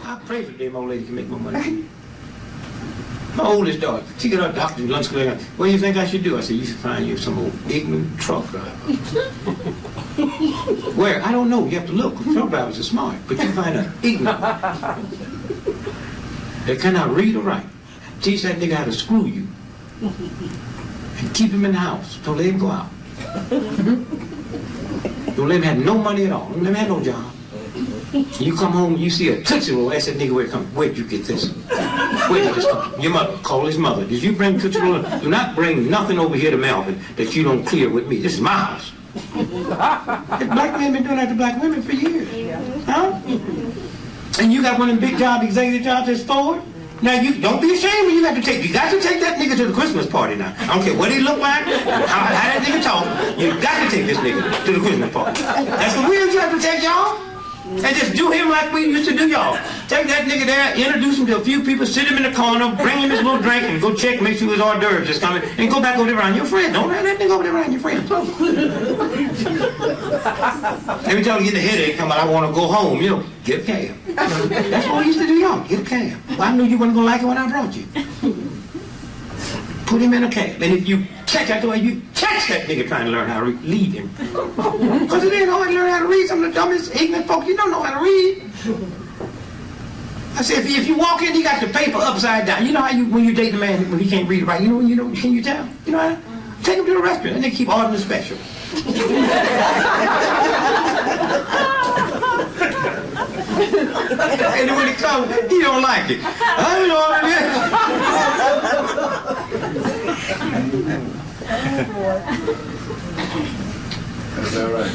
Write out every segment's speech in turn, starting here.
I pray for them old lady can make more money. My oldest daughter, she got her doctorate in lunch school. What do you think I should do? I said, you should find you some old ignorant truck driver. Where? I don't know. You have to look. Truck drivers are smart. But you find an ignorant. They cannot read or write. Teach that nigga how to screw you. And keep him in the house. Don't let him go out. Don't let him have no money at all. Don't let him have no job. You come home, you see a Tootsie Roll. Ask that nigga where it comes. Where did you get this? Where did this come from? Your mother. Call his mother. Did you bring Tootsie Roll? Do not bring nothing over here to Melvin that you don't clear with me. This is my house. Black men been doing that to black women for years. Huh? And you got one of them big job, executive jobs that's forward. Now you don't be ashamed when you got to take. You got to take that nigga to the Christmas party now. I don't care what he look like, how that nigga talk. You got to take this nigga to the Christmas party. That's the weird you have to take, y'all. And just do him like we used to do y'all. Take that nigga there, introduce him to a few people, sit him in the corner, bring him his little drink, and go check, make sure his hors d'oeuvres is coming, and go back over there around your friends. Don't have that nigga over there around your friends. Every time you get the headache, come out, I want to go home, you know, get a cab. That's what we used to do, y'all. Get a cab. Well, I knew you weren't going to like it when I brought you. Put him in a cab. And if you catch that way, you catch that nigga trying to learn how to read, leave him. Because it ain't hard to learn how to read. Some of the dumbest, ignorant folks, you don't know how to read. I said, if you walk in, he got the paper upside down. You know how you, when you date a man, when he can't read it right, can you tell? You know how? Take him to the restaurant and they keep ordering the special. And then when it comes, he don't like it. I don't know what it is. That's all right.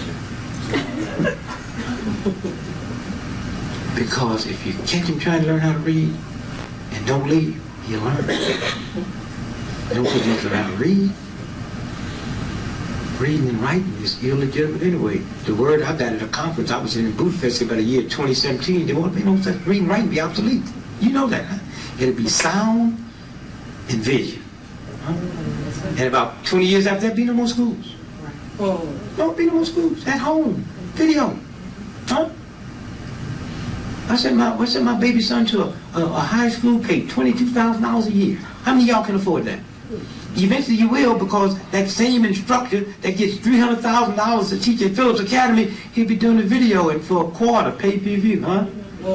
Because if you catch him trying to learn how to read and don't leave, he'll learn. Don't put him learn how to read. Reading and writing is illegitimate anyway. The word I got at a conference, I was in Budapest about a year, 2017, there won't be no such reading and writing be obsolete. You know that, huh? It'll be sound and vision. Huh? And about 20 years after that, be no more schools. Don't be no more schools. At home. Video. Huh? I sent my baby son to a high school, paid $22,000 a year. How many of y'all can afford that? Eventually you will, because that same instructor that gets $300,000 to teach at Phillips Academy, he'll be doing the video and for a quarter, pay-per-view, huh?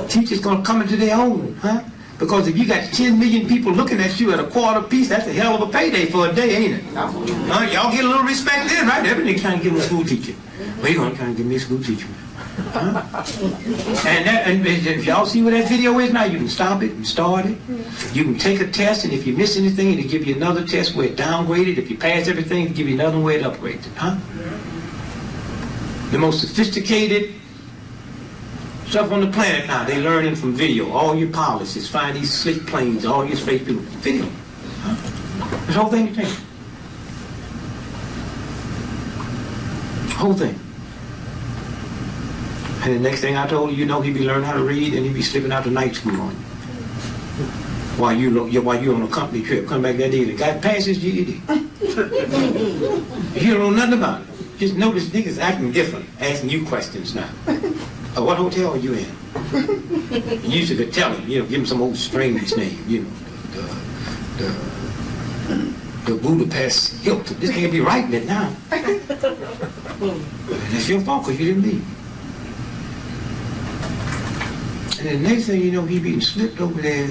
Teachers gonna come into their own, huh? Because if you got 10 million people looking at you at a quarter piece, that's a hell of a payday for a day, ain't it? Huh? Y'all get a little respect then, right? Everything trying to give me a school teacher. Well, you're gonna try to give me a school teacher. Huh? And if y'all see what that video is now, you can stop it and start it. You can take a test, and if you miss anything, it'll give you another test where it downgraded. If you pass everything, it'll give you another way it upgrades it. Huh? The most sophisticated stuff on the planet now, they learning from video. All your pilots is find these slick planes, all your space people. Video. Huh? This whole thing you think. Whole thing. And the next thing I told you, he'd be learning how to read, and he'd be slipping out to night school on you. While you're on a company trip, come back that day, the guy passes GED. You don't know nothing about it. Just notice niggas acting different, asking you questions now. What hotel are you in? You used to tell him, give him some old strange name, the Budapest Hilton. This can't be writing it now. And it's your fault because you didn't leave. And the next thing you know, he being slipped over there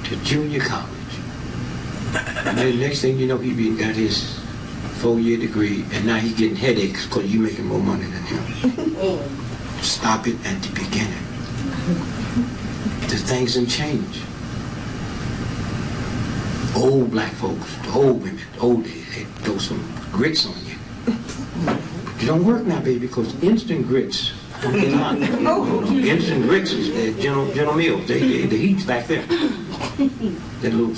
to junior college. And then the next thing you know, he being got his 4-year degree, and now he's getting headaches because you making more money than him. Stop it at the beginning. The things don't change. Old black folks, the old women, the old days, they throw some grits on you. But it don't work now, baby, because instant grits. Instant grits is General Mills. The heat's back there. That little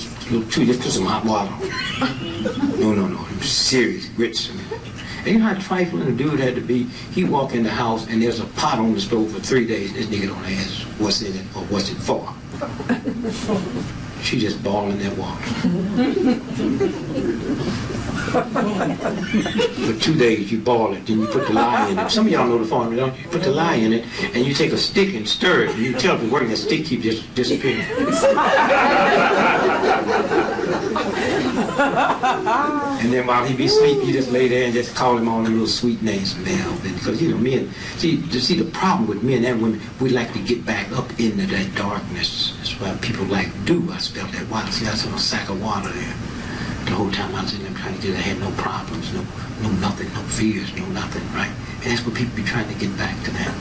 tree, just put some hot water on. No. Serious grits. And you know how trifling the dude had to be? He walk in the house and there's a pot on the stove for 3 days. This nigga don't ask what's in it or what's it for. She just boiling that water. For 2 days you boil it, then you put the lye in it. Some of y'all know the formula, don't you? You put the lye in it, and you take a stick and stir it, and you tell if it's working, that stick keeps just disappearing. And then while he be asleep, you just lay there and just call him all the little sweet names from there. Because, you know, men, see the problem with men and women, we like to get back up into that darkness. That's why people like do. I spelled that water. See, that's a sack of water there. The whole time I was in there trying to get, I had no problems, no nothing, no fears, no nothing, right? And that's what people be trying to get back to that.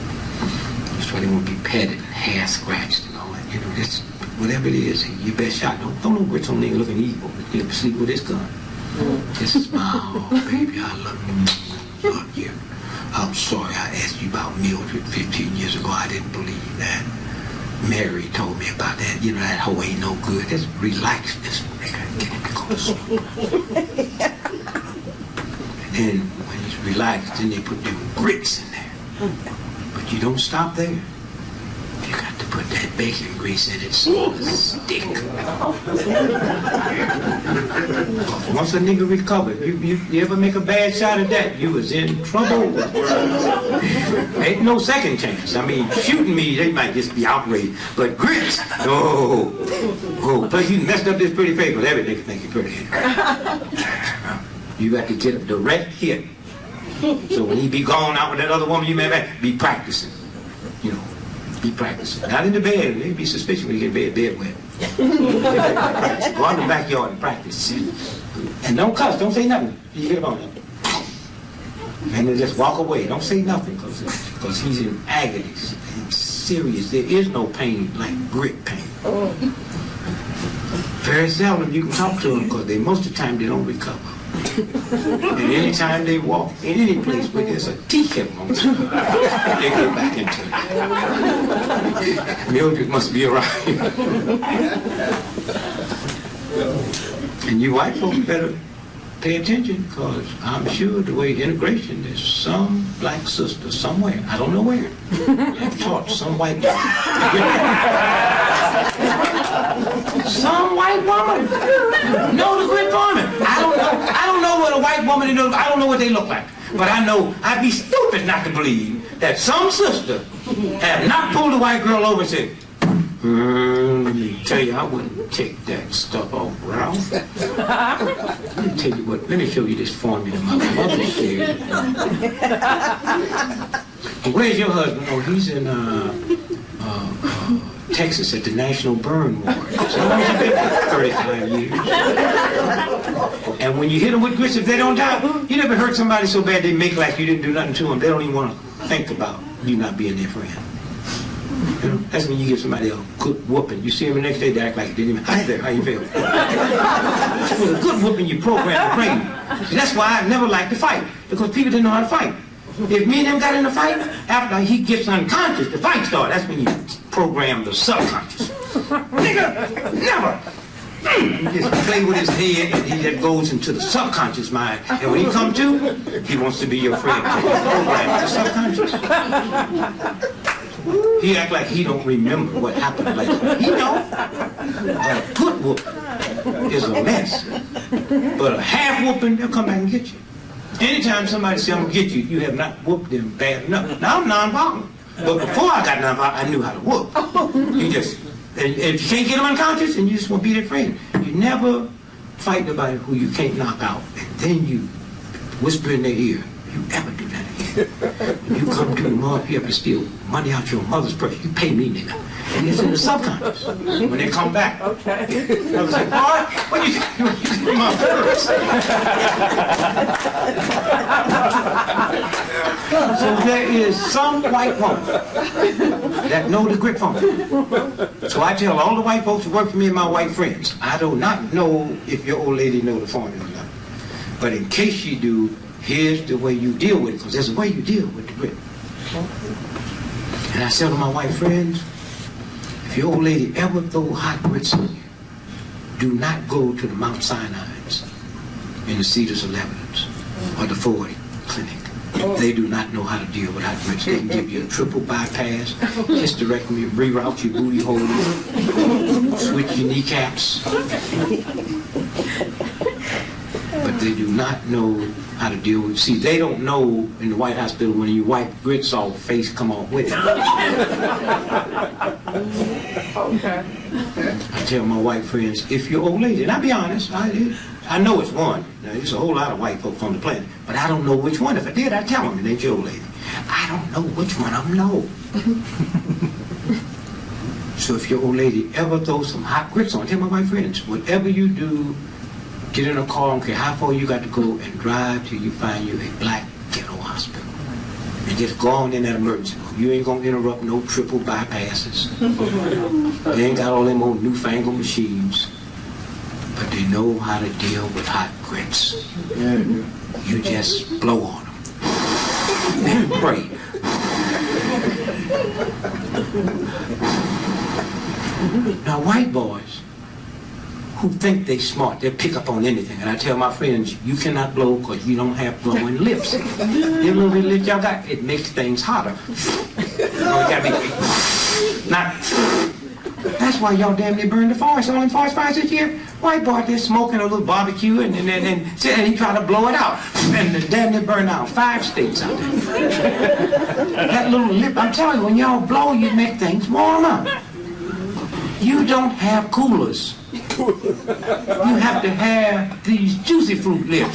That's why they want to be petted and hair scratched and all that. You know, just whatever it is, your best shot. Don't no rich old nigga looking evil. You know, sleep with his gun. Just smile, baby, I love you. I'm sorry I asked you about Mildred 15 years ago. I didn't believe that. Mary told me about that. You know, that hoe ain't no good. Just relax this nigga. Get him to go to sleep. And then when he's relaxed, then they put them grits in there. But you don't stop there. You got to put that bacon grease in it so it'll stick. Once a nigga recovered, you ever make a bad shot at that, you was in trouble. Ain't no second chance. I mean, shooting me, they might just be outraged. But grits, oh, plus you messed up this pretty face, but every nigga think you're pretty. You got to get a direct hit. So when he be gone out with that other woman you may be practicing, you know. Be practicing. Not in the bed. They'd be suspicious when you get bed wet. Go out in the backyard and practice. And don't cuss. Don't say nothing. You get on him. And then just walk away. Don't say nothing because he's in agony. He's serious. There is no pain like grit pain. Very seldom you can talk to them because most of the time they don't recover. And anytime they walk in any place where there's a teacup on them, they go back into it. Mildred must be around. And you white folks better pay attention because I'm sure the way integration, there's some black sister somewhere, I don't know where, have taught some white woman. Some white woman know the grit farming. I don't know what a white woman is. I don't know what they look like. But I know I'd be stupid not to believe that some sister have not pulled a white girl over and said, let me tell you, I wouldn't take that stuff off, Ralph. Let me tell you what, let me show you this formula my mother shared. Where's your husband? Oh, he's in Texas at the National Burn Ward. So he's been for 35 years. And when you hit them with grits, if they don't die, you never hurt somebody so bad they make like you didn't do nothing to them. They don't even want to think about you not being their friend. You know, that's when you give somebody a good whooping. You see them the next day, they act like you didn't even, hi there, how you feel? With a good whooping, you program the brain. So that's why I never liked to fight, because people didn't know how to fight. If me and him got in a fight, after he gets unconscious, the fight starts. That's when you program the subconscious. Nigga, never. You just play with his head, and he just goes into the subconscious mind. And when he comes to, he wants to be your friend. Program the subconscious. He act like he don't remember what happened later. He know. A good whooping is a mess. But a half whooping, they'll come back and get you. Anytime somebody says, I'm going to get you, you have not whooped them bad enough. Now I'm non-violent. But before I got non-violent, I knew how to whoop. You just, and if you can't get them unconscious, and you just want to be their friend. You never fight nobody who you can't knock out. And then you whisper in their ear, you ever do that again. When you come to the mall, you have to steal money out your mother's purse. You pay me, nigga. And it's in the subconscious. When they come back, okay. I was like, boy, what you do? My purse. So there is some white woman that know the grip formula. So I tell all the white folks who work for me and my white friends, I do not know if your old lady know the formula or not. But in case you do, here's the way you deal with it, because there's a way you deal with the grip. And I tell to my white friends, if your old lady ever throw hot grits on you, do not go to the Mount Sinai's in the Cedars of Lebanon or the Ford Clinic. They do not know how to deal with hot grits. They can give you a triple bypass, hysterectomy, reroute your booty holes, switch your kneecaps. But They do not know how to deal with. See, they don't know in the White Hospital when you wipe grits off, face come off with it. Okay. I tell my white friends, if you're old lady, and I'll be honest, I know it's one. Now, there's a whole lot of white folks on the planet, but I don't know which one. If I did, I'd tell them it ain't your old lady. I don't know which one of them know. So if your old lady ever throws some hot grits on, tell my white friends, whatever you do, get in a car, I don't care how far you got to go, and drive till you find you a black ghetto hospital. And just go on in that emergency room. You ain't gonna interrupt no triple bypasses. They ain't got all them old newfangled machines. But they know how to deal with hot grits. You just blow on them. And pray. Now white boys who think they smart, they pick up on anything. And I tell my friends, you cannot blow because you don't have blowing lips. Them little bit of lips y'all got, it makes things hotter. Now, that's why y'all damn near burned the forest. All in forest fires this year. White boy there smoking a little barbecue and he tried to blow it out. And the damn near burned out 5 states out there. That little lip, I'm telling you, when y'all blow, you make things warmer. You don't have coolers. You have to have these juicy fruit lips.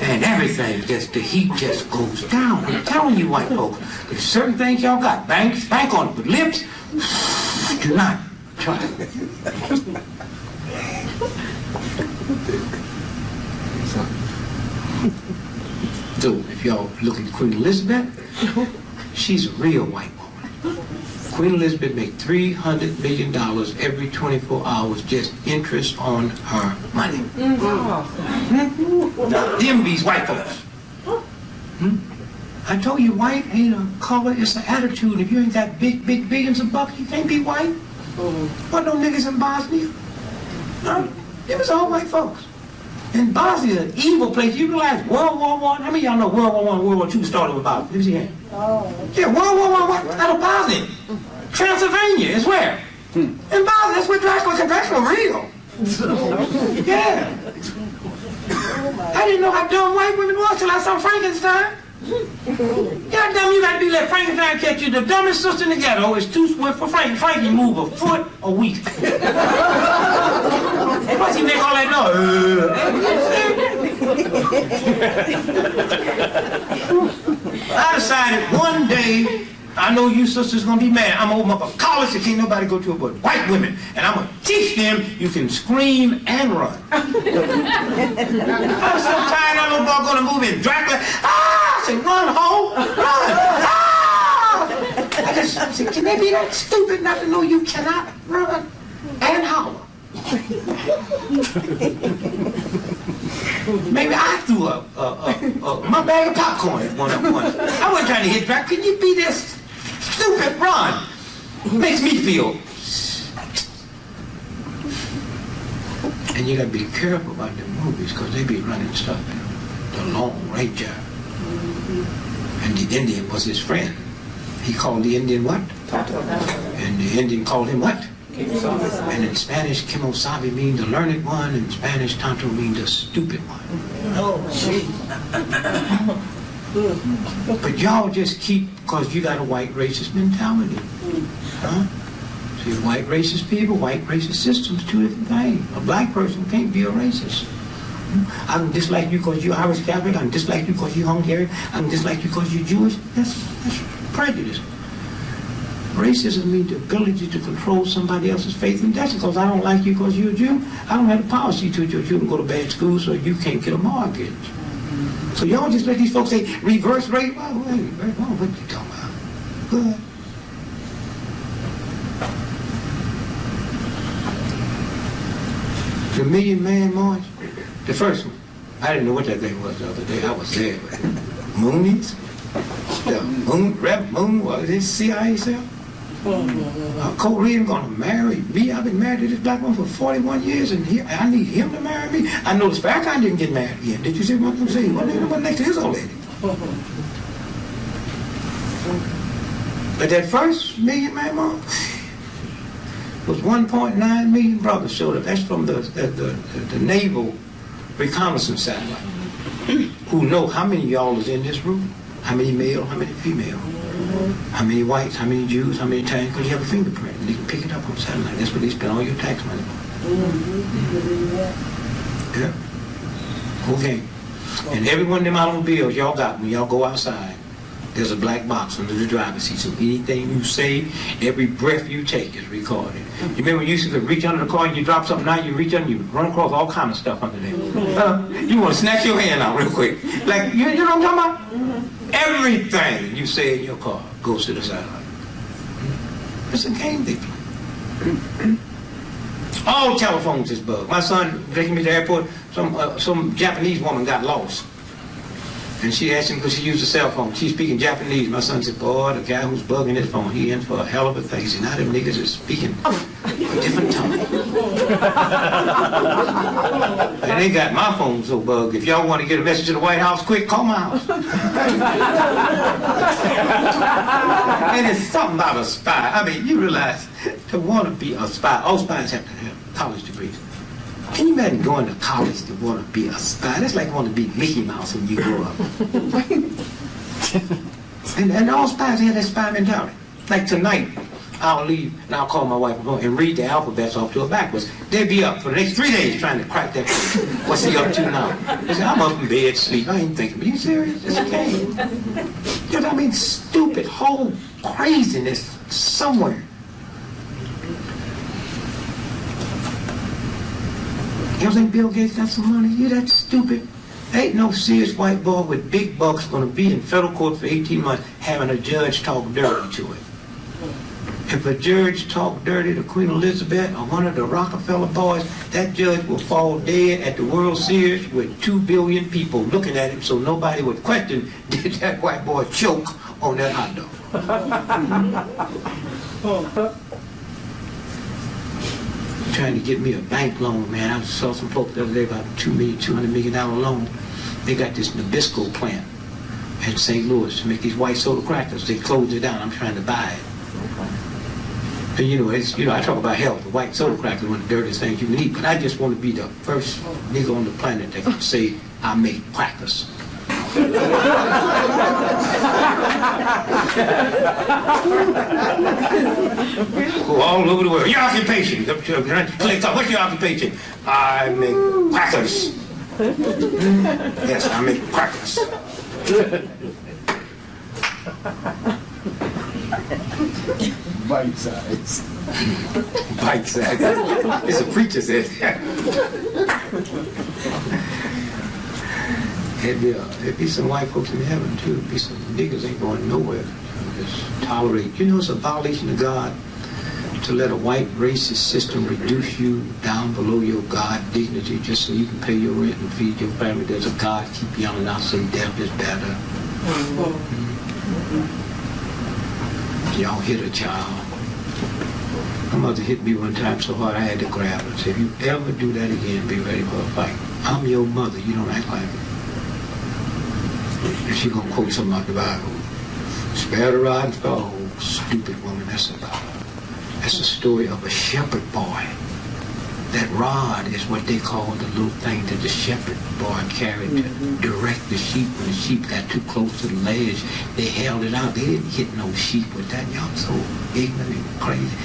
And everything, just the heat just goes down. I'm telling you, white folks, there's certain things y'all got. Bank on it, but lips, do not try it. So, if y'all look at Queen Elizabeth, she's a real white woman. Queen Elizabeth made $300 million every 24 hours just interest on her money. Now, them these white folks. I told you white ain't a color, it's an attitude. If you ain't got big billions of bucks, you can't be white. What no niggas in Bosnia? No, it was all white folks. And Bosnia is an evil place. You realize World War I, how many of y'all know World War I and World War II started about? Let me see here. Yeah, World War I, out of Bosnia. Transylvania is where? In Bosnia, that's where Dracula real. Yeah. I didn't know how dumb white women was till I saw Frankenstein. God damn, you gotta be let Frankenstein catch you. The dumbest sister in the ghetto is too swift for Frankie. Frankie move a foot a week. What's he make all that noise? I decided one day, I know you sisters gonna be mad. I'm gonna open up a college that can't nobody go to it but white women. And I'm gonna teach them you can scream and run. I'm so tired of no boy gonna move in Dracula. I said, run, ho, run. I just said, can they be that stupid not to know you cannot run and holler? Maybe I threw my bag of popcorn at one. I wasn't trying to hit Dracula. Can you be this stupid run? Makes me feel. And you gotta be careful about the movies because they be running stuff in the Lone Ranger. And the Indian was his friend. He called the Indian what? And the Indian called him what? And in Spanish, Kimosabe means the learned one, and in Spanish, Tanto means the stupid one. But y'all just keep, because you got a white racist mentality. Huh? See, white racist people, white racist systems, two different things. A black person can't be a racist. I can dislike you because you're Irish Catholic, I can dislike you because you're Hungarian, I can dislike you because you're Jewish. That's prejudice. Racism means the ability to control somebody else's faith and destiny. Because I don't like you because you're a Jew, I don't have the power to teach your children go to bad school so you can't get a mortgage. So y'all just let these folks say reverse race. Well, wait, what you talking about? What? The Million Man March, the first one. I didn't know what that thing was the other day. I was there. Moonies? The Moon, what is this CIA cell? Korean gonna marry me. I've been married to this black woman for 41 years, and I need him to marry me. I noticed Farrakhan didn't get married again. Did you see what I'm saying? What next to his old lady? But that first Million Man March, was 1.9 million brothers showed up. That's from the naval reconnaissance satellite. Who know how many of y'all is in this room? How many male, how many female? How many whites, how many Jews, how many Italians? Because you have a fingerprint. And they can pick it up on satellite. That's what they spend all your tax money on. Yeah. Okay. And every one of them automobiles y'all got, when y'all go outside, there's a black box under the driver's seat. So anything you say, every breath you take is recorded. You remember when you used to reach under the car and you drop something out, you reach under, you run across all kind of stuff under there. You want to snatch your hand out real quick. Like, you know what I'm talking about? Everything you say in your car goes to the satellite. It's a game they play. All telephones is bugged. My son taking me to the airport, some Japanese woman got lost. And she asked him because she used a cell phone. She's speaking Japanese. My son said, boy, the guy who's bugging his phone, he in for a hell of a thing. He said, now them niggas is speaking a different tongue. And they got my phone so bugged. If y'all want to get a message to the White House, quick, call my house. And it's something about a spy. I mean, you realize to want to be a spy, all spies have to have college degrees. Can you imagine going to college to want to be a spy? That's like wanting to be Mickey Mouse when you grow up. and all spies have that spy mentality. Like tonight, I'll leave and I'll call my wife and read the alphabets off to her backwards. They'll be up for the next 3 days trying to crack that code. What's he up to now? They say, I'm up in bed, sleep. I ain't thinking, are you serious? It's okay. You know, I mean, stupid, whole craziness somewhere. You think Bill Gates got some money? You that stupid? Ain't no serious white boy with big bucks going to be in federal court for 18 months having a judge talk dirty to it. If a judge talk dirty to Queen Elizabeth or one of the Rockefeller boys, that judge will fall dead at the World Series with 2 billion people looking at him, so nobody would question, did that white boy choke on that hot dog? Trying to get me a bank loan, man. I saw some folks the other day about $200 million loan. They got this Nabisco plant in St. Louis to make these white soda crackers. They closed it down. I'm trying to buy it. And I talk about health. The white soda crackers are one of the dirtiest things you can eat. But I just want to be the first nigga on the planet that can say I make crackers. Go all over the world. Your occupation. What's your occupation? I make crackers. Yes, I make crackers. Bite size. Bite size. It's a preacher said that. There'd be some white folks in heaven too. There'd be some niggas ain't going nowhere. Just tolerate. You know it's a violation of God to let a white racist system reduce you down below your God dignity just so you can pay your rent and feed your family. There's a God keep yelling out saying death is better. Y'all hit a child. My mother hit me one time so hard I had to grab her. Said, if you ever do that again, be ready for a fight. I'm your mother. You don't act like it. And she gonna quote something out the Bible. Spare the rod and spare the hoe. Stupid woman, that's about. That's a story of a shepherd boy. That rod is what they call the little thing that the shepherd boy carried to direct the sheep. When the sheep got too close to the ledge, they held it out. They didn't hit no sheep with that. Y'all so ignorant and crazy.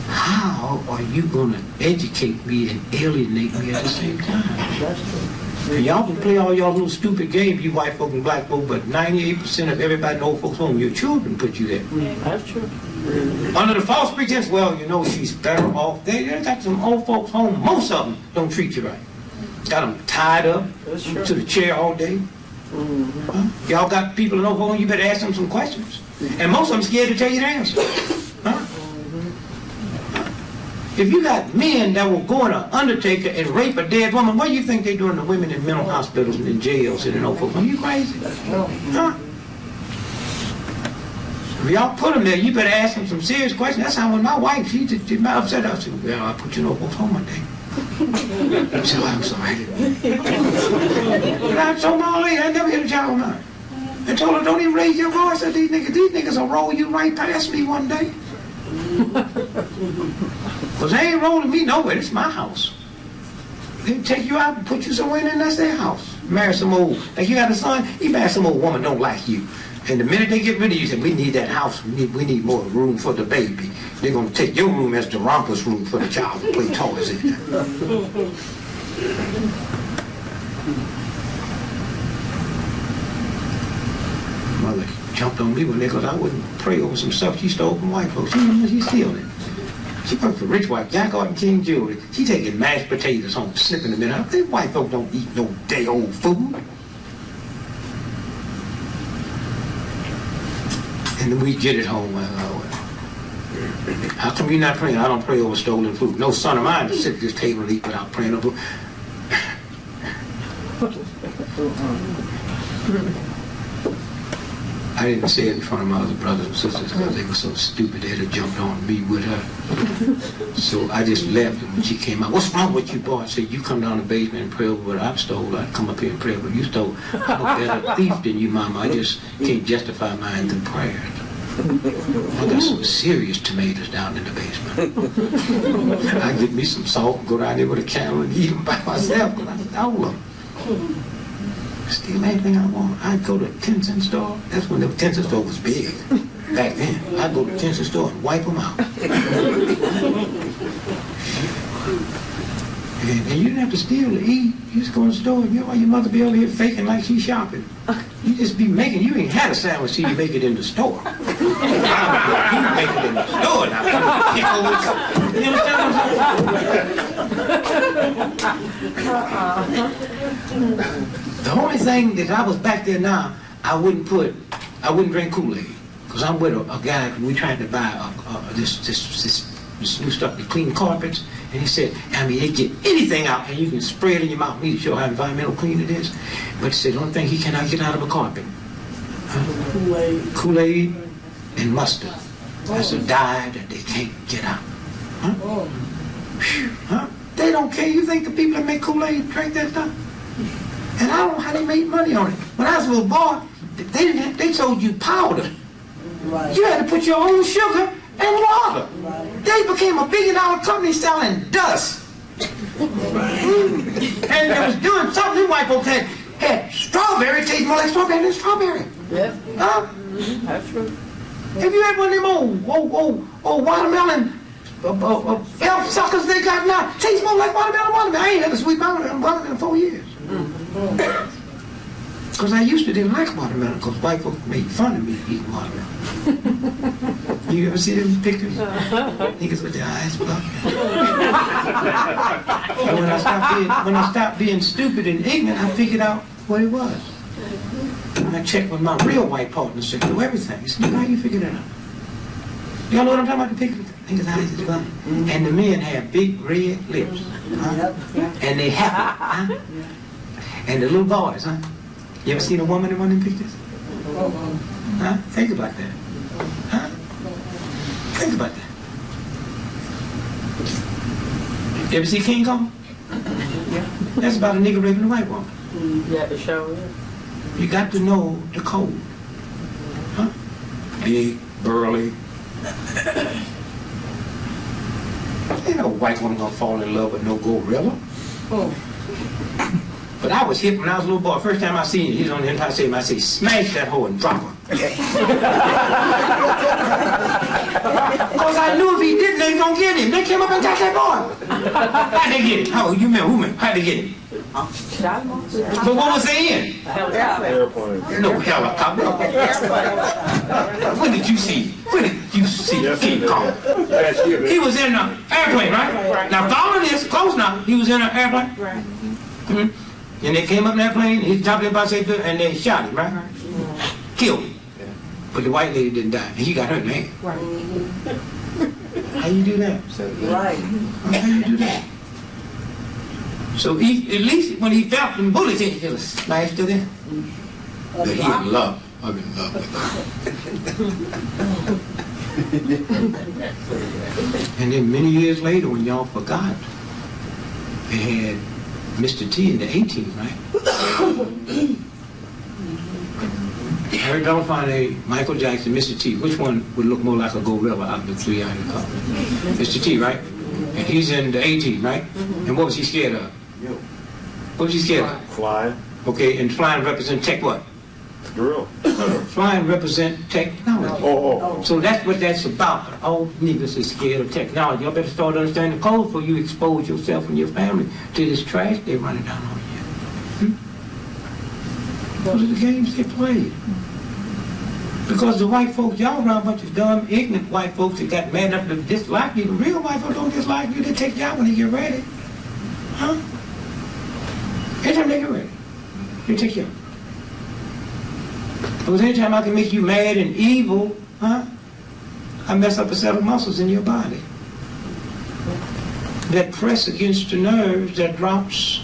How are you going to educate me and alienate me at the same time? That's true. And y'all can play all y'all little stupid games, you white folk and black folk, but 98% of everybody in old folks' home, your children put you there. That's true. Under the false pretense, well, she's better off. They got some old folks home. Most of them don't treat you right. Got them tied up to the chair all day. Huh? Y'all got people in old folks home, you better ask them some questions. And most of them scared to tell you the answer. Huh? If you got men that will go in an undertaker and rape a dead woman, what do you think they're doing to women in mental hospitals and in jails and in old folks? Are you crazy? Huh? If y'all put them there, you better ask them some serious questions. That's how when my wife, she upset us. I said, well, I put you in old folks home one day. So I'm sorry. And I told my old lady, I never hit a child of mine. I told her, don't even raise your voice at these niggas. These niggas will roll you right past me one day. Because they ain't rolling me nowhere. It's my house. They take you out and put you somewhere and that's their house. Marry some old, like you got a son, you marry some old woman don't like you. And the minute they get rid of you, say, we need that house, we need more room for the baby. They're going to take your room as the romper's room for the child to play toys in. Mother jumped on me one day because I wouldn't pray over some stuff she stole from white folks. She stealing it. She worked for rich white, Jack Art and King Jewelry. She taking mashed potatoes home, snipping them in. These white folks don't eat no day old food. And then we get it home. How come you're not praying? I don't pray over stolen food. No son of mine to sit at this table and eat without praying over. I didn't say it in front of my other brothers and sisters because they were so stupid they'd have jumped on me with her. So I just left, and when she came out, what's wrong with you, boy? I said, you come down the basement and pray over what I've stole. I'd come up here and pray over what you stole. I'm a better thief than you, Mama. I just can't justify mine through prayers. I got some serious tomatoes down in the basement. I get me some salt, go down there with a candle and eat them by myself because I stole them. Steal anything I want. I'd go to a 10-cent store. That's when the 10-cent store was big. Back then, I'd go to the 10-cent store and wipe them out. And you didn't have to steal to eat. You just go in the store and your mother be over here faking like she's shopping. You just be making, you ain't had a sandwich till you make it in the store. You make it in the store now. You understand what I'm saying? The only thing that I was back there now, I wouldn't drink Kool-Aid. Because I'm with a guy, we tried to buy this new stuff to clean carpets. And he said, I mean, they get anything out and you can spray it in your mouth. Me to show how environmental clean it is. But he said, the only thing he cannot get out of a carpet. Kool-Aid and mustard. That's a dye that they can't get out. Huh? They don't care. You think the people that make Kool-Aid drink that stuff? And I don't know how they made money on it. When I was a little boy, they sold you powder. Right. You had to put your own sugar and water. Right. They became a $1 billion company selling dust. And they was doing something. Them white folks had strawberry, taste more like strawberry than strawberry. Yep. Huh? That's true. Have you had one of them old watermelon elf suckers they got now? Tastes more like watermelon. I ain't had a sweet watermelon in 4 years. Because I used to didn't like watermelon because white folks made fun of me eating watermelon. You ever see them pictures? Niggas with their eyes blocked. And when I stopped being stupid and ignorant, I figured out what it was. And I checked with my real white partner, said, do everything. He said, how you figure that out? Y'all know what I'm talking about? The picture? Niggas' eyes is blocked. And the men have big red lips. Huh? And they happy. Huh? And the little boys, huh? You ever seen a woman in one of them pictures? Huh? Think about that. Huh? Think about that. You ever see King Kong? Yeah. That's about a nigga raping a white woman. Yeah, the show is. You got to know the code. Huh? Big, burly. Ain't no white woman gonna fall in love with no gorilla. Oh. But I was hip when I was a little boy. First time I seen him, he was on the Empire State. I say, smash that hoe and drop her. Because I knew if he didn't, they was going to get him. They came up and got that boy. How'd they get him? How you mean? Who mean? How'd they get him? But what was they in? Airplane. No helicopter. When did you see? King Kong? He was in an airplane, right? Now follow this, close now. He was in an airplane. Right. Mm-hmm. And they came up in that plane, he jumped in by safety, and they shot him, right? Killed him. But the white lady didn't die, and he got her name. Right. How you do that? Right. How you do that? So at least when he felt them bullets, he was smashed to them. But he in love. I'm in love with her. And then many years later, when y'all forgot, they had Mr. T in the 18, right? Eric Belafonte, Michael Jackson, Mr. T. Which one would look more like a gorilla out of the three I can call? Mr. T, right? And he's in the A-Team, right? And what was he scared of? What was he scared of? Flying. Okay, and flying represent tech what? Gorilla. Flying represent technology. Oh. So that's what that's about. All niggas is scared of technology. Y'all better start understanding the code before you expose yourself and your family to this trash they're running down on you. Those are the games they play. Because the white folks, y'all around a bunch of dumb, ignorant white folks that got mad enough to dislike you. The real white folks don't dislike you. They take you out when they get ready. Huh? Anytime they get ready, they take you out. Because anytime I can make you mad and evil, huh? I mess up a set of muscles in your body that press against the nerves that drops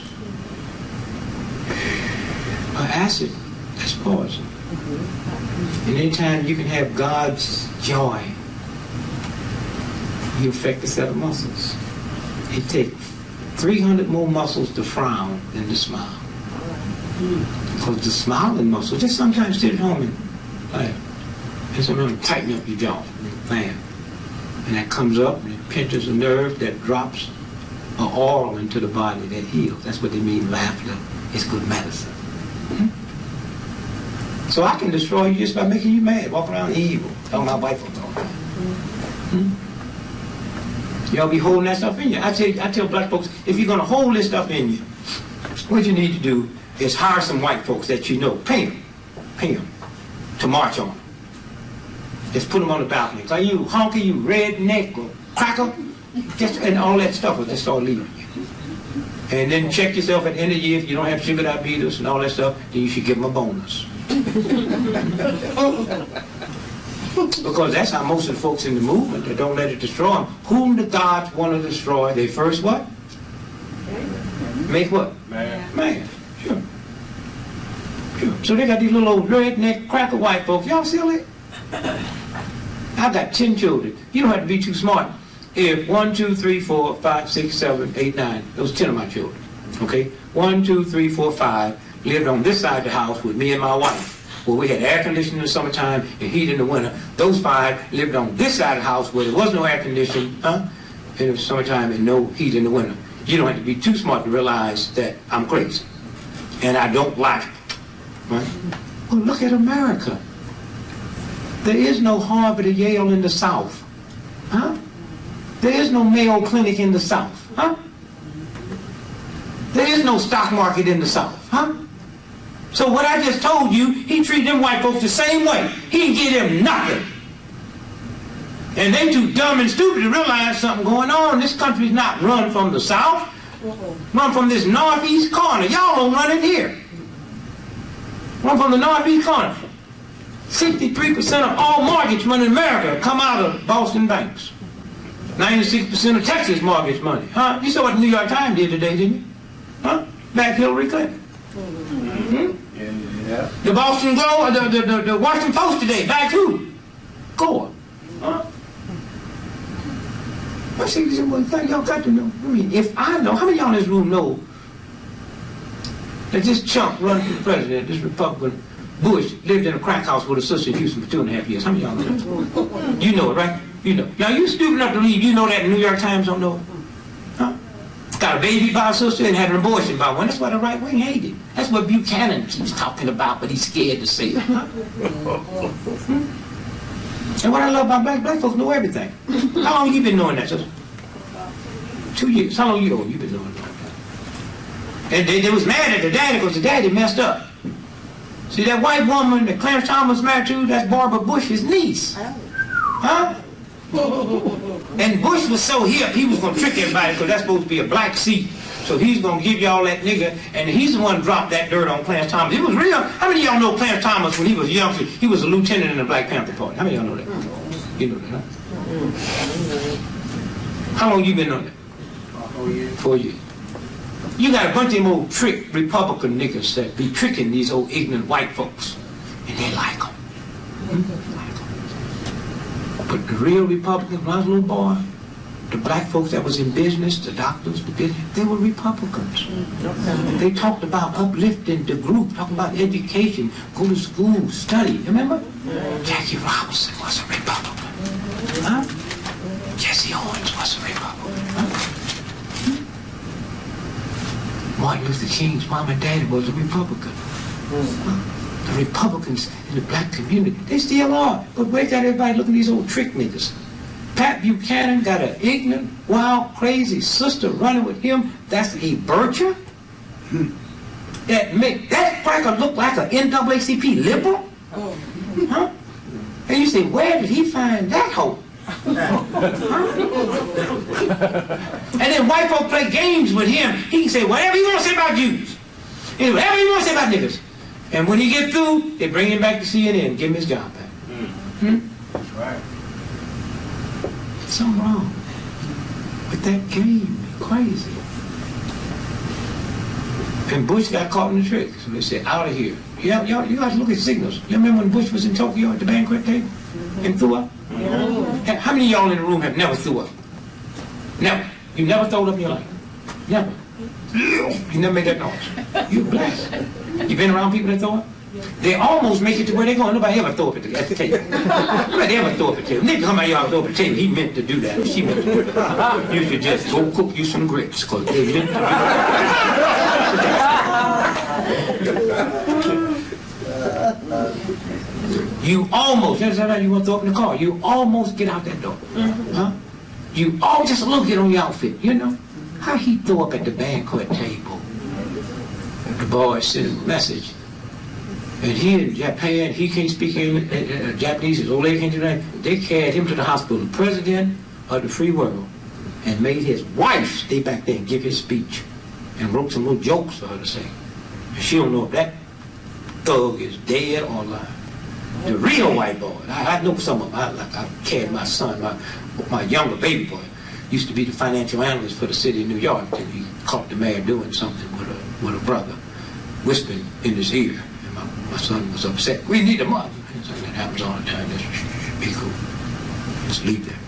acid that's poison. And anytime you can have God's joy, you affect the set of muscles. It takes 300 more muscles to frown than to smile. Because the smiling muscle, just sometimes sit at home and laugh. And sometimes tighten up your jaw and laugh. And that comes up and it pinches a nerve that drops an oil into the body that heals. That's what they mean, laughter is good medicine. So I can destroy you just by making you mad, walking around evil, talking about white folks all the time. Y'all be holding that stuff in you. I tell black folks, if you're going to hold this stuff in you, what you need to do is hire some white folks that you know, pay them to march on. Just put them on the balcony. Are you honky, you redneck, or cracker? And all that stuff will just start leaving you. And then check yourself at the end of the year. If you don't have sugar diabetes and all that stuff, then you should give them a bonus. Because that's how most of the folks in the movement that don't let it destroy them. Whom the gods want to destroy, they first what? Make what? Man. Sure. So they got these little old redneck cracker white folks. Y'all see it? I got 10 children. You don't have to be too smart. If 1, 2, 3, 4, 5, 6, 7, 8, 9, those 10 of my children. Okay? 1, 2, 3, 4, 5 lived on this side of the house with me and my wife, where we had air conditioning in the summertime and heat in the winter. Those 5 lived on this side of the house where there was no air conditioning, in the summertime and no heat in the winter. You don't have to be too smart to realize that I'm crazy. And I don't like it. Right? Well, look at America. There is no Harvard or Yale in the South. Huh? There is no Mayo Clinic in the South. Huh? There is no stock market in the South. Huh? So what I just told you, he treated them white folks the same way. He didn't give them nothing. And they too dumb and stupid to realize something going on. This country's not run from the South. Run from this northeast corner. Y'all don't run it here. Run from the northeast corner. 63% of all mortgage money in America come out of Boston banks. 96% of Texas mortgage money. Huh? You saw what the New York Times did today, didn't you? Huh? Back Hillary Clinton. Yeah. The Boston Globe, the Washington Post today, back who? Gore. Huh? I say, one thing y'all got to know. I mean, if I know, how many of y'all in this room know that this chump running for president, this Republican, Bush, lived in a crack house with a sister in Houston for 2.5 years? How many of y'all know that? You know it, right? You know. Now, you stupid enough to believe you know that the New York Times don't know it? Huh? Got a baby by a sister and had an abortion by one. That's why the right wing hate it. That's what Buchanan keeps talking about, but he's scared to say it. Huh? And what I love about black folks know everything. How long you been knowing that, sister? 2 years. How long you been knowing that? And they was mad at the daddy because the daddy messed up. See, that white woman that Clarence Thomas married to, that's Barbara Bush's niece. Huh? And Bush was so hip, he was going to trick everybody because that's supposed to be a black seat. So he's going to give y'all that nigga, and he's the one who dropped that dirt on Clarence Thomas. It was real. How many of y'all know Clarence Thomas when he was young? He was a lieutenant in the Black Panther Party. How many of y'all know that? You know that, huh? How long you been on that? 4 years. 4 years. You got a bunch of them old trick Republican niggas that be tricking these old ignorant white folks, and they like them. But the real Republicans, when I was a little boy, the black folks that was in business, the doctors, the business, they were Republicans. They talked about uplifting the group, talking about education, go to school, study. Remember? Jackie Robinson was a Republican. Huh? Jesse Owens was a Republican. Huh? Martin Luther King's mom and daddy was a Republican. The Republicans in the black community, they still are. But where's that everybody looking at these old trick niggas? Pat Buchanan got an ignorant, wild, crazy sister running with him. That's a Bircher? That make that cracker look like an NAACP liberal? Huh? And you say, where did he find that hoe? And then white folk play games with him. He can say whatever he wants to say about Jews. And whatever he wants to say about niggas. And when he get through, they bring him back to CNN and give him his job back. That's right. Something wrong with that game. Crazy. And Bush got caught in the trick. So they said, out of here. Y'all guys look at signals. You remember when Bush was in Tokyo at the banquet table and threw up? How many of y'all in the room have never threw up? Never. You never thrown up in your life? Never. You never made that noise. You're blessed. You been around people that throw up? They almost make it to where they're going. Nobody ever throw up at the table. Nobody ever throw up at the table. Nigga come out y'all throw up at the table. He meant to do that. Or she meant to do it. You should just go cook you some grits. Because they meant to do that. You almost, that's how you want to throw up in the car. You almost get out that door. Huh? You all just look at on your outfit, you know? How he threw up at the banquet table. The boy sent him a message. And he in Japan, he can't speak Japanese, his old lady can't do that. They carried him to the hospital, the president of the free world, and made his wife stay back there and give his speech. And wrote some little jokes for her to say. And she don't know if that thug is dead or alive. The real white boy, I know some of them. I carried my son, my younger baby boy, used to be the financial analyst for the city of New York, and he caught the mayor doing something with a brother, whispering in his ear. And my son was upset. We need a mother. And so that happens all the time. Just be cool. Just leave there.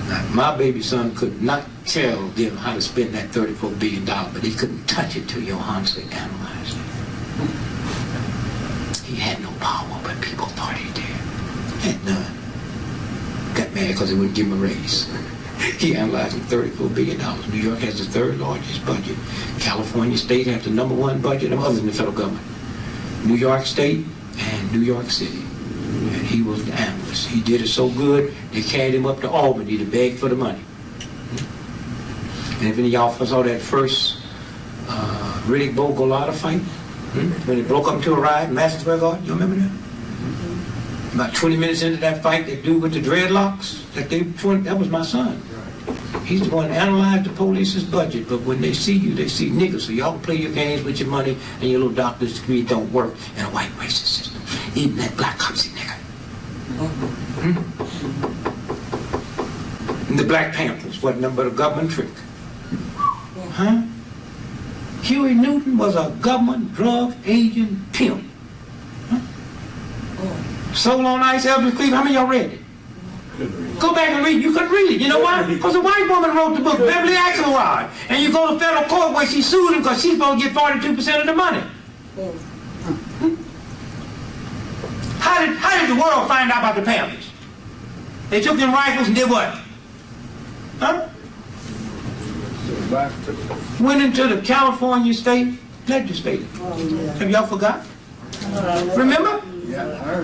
Now, my baby son could not tell them how to spend that $34 billion, but he couldn't touch it till Johansson analyzed it. He had no power, but people thought he did. Had none. Got mad because they wouldn't give him a raise. He analyzed $34 billion. New York has the third largest budget. California State has the #1 budget other than the federal government. New York State and New York City. And he was the analyst. He did it so good, they carried him up to Albany to beg for the money. And if any of y'all saw that first Riddick Bowe Golada fight, when it broke up into a riot in Madison Square Garden, you remember that? About 20 minutes into that fight, that dude with the dreadlocks, that was my son. He's the one that analyzed the police's budget, but when they see you, they see niggas. So y'all can play your games with your money and your little doctor's degree don't work in a white racist system. Even that black cop say nigga. And the Black Panthers wasn't nothing but a government trick. Huh? Huey Newton was a government drug agent pimp. Huh? Soul on Ice, Elvis Cleveland, how many of y'all read it? Go back and read it. You couldn't read it. You know why? Because a white woman wrote the book, Beverly Axelrod. And you go to federal court where she sued him because she's supposed to get 42% of the money. How did the world find out about the Panthers? They took them rifles and did what? Huh? Went into the California State Legislature. Have y'all forgot? Remember?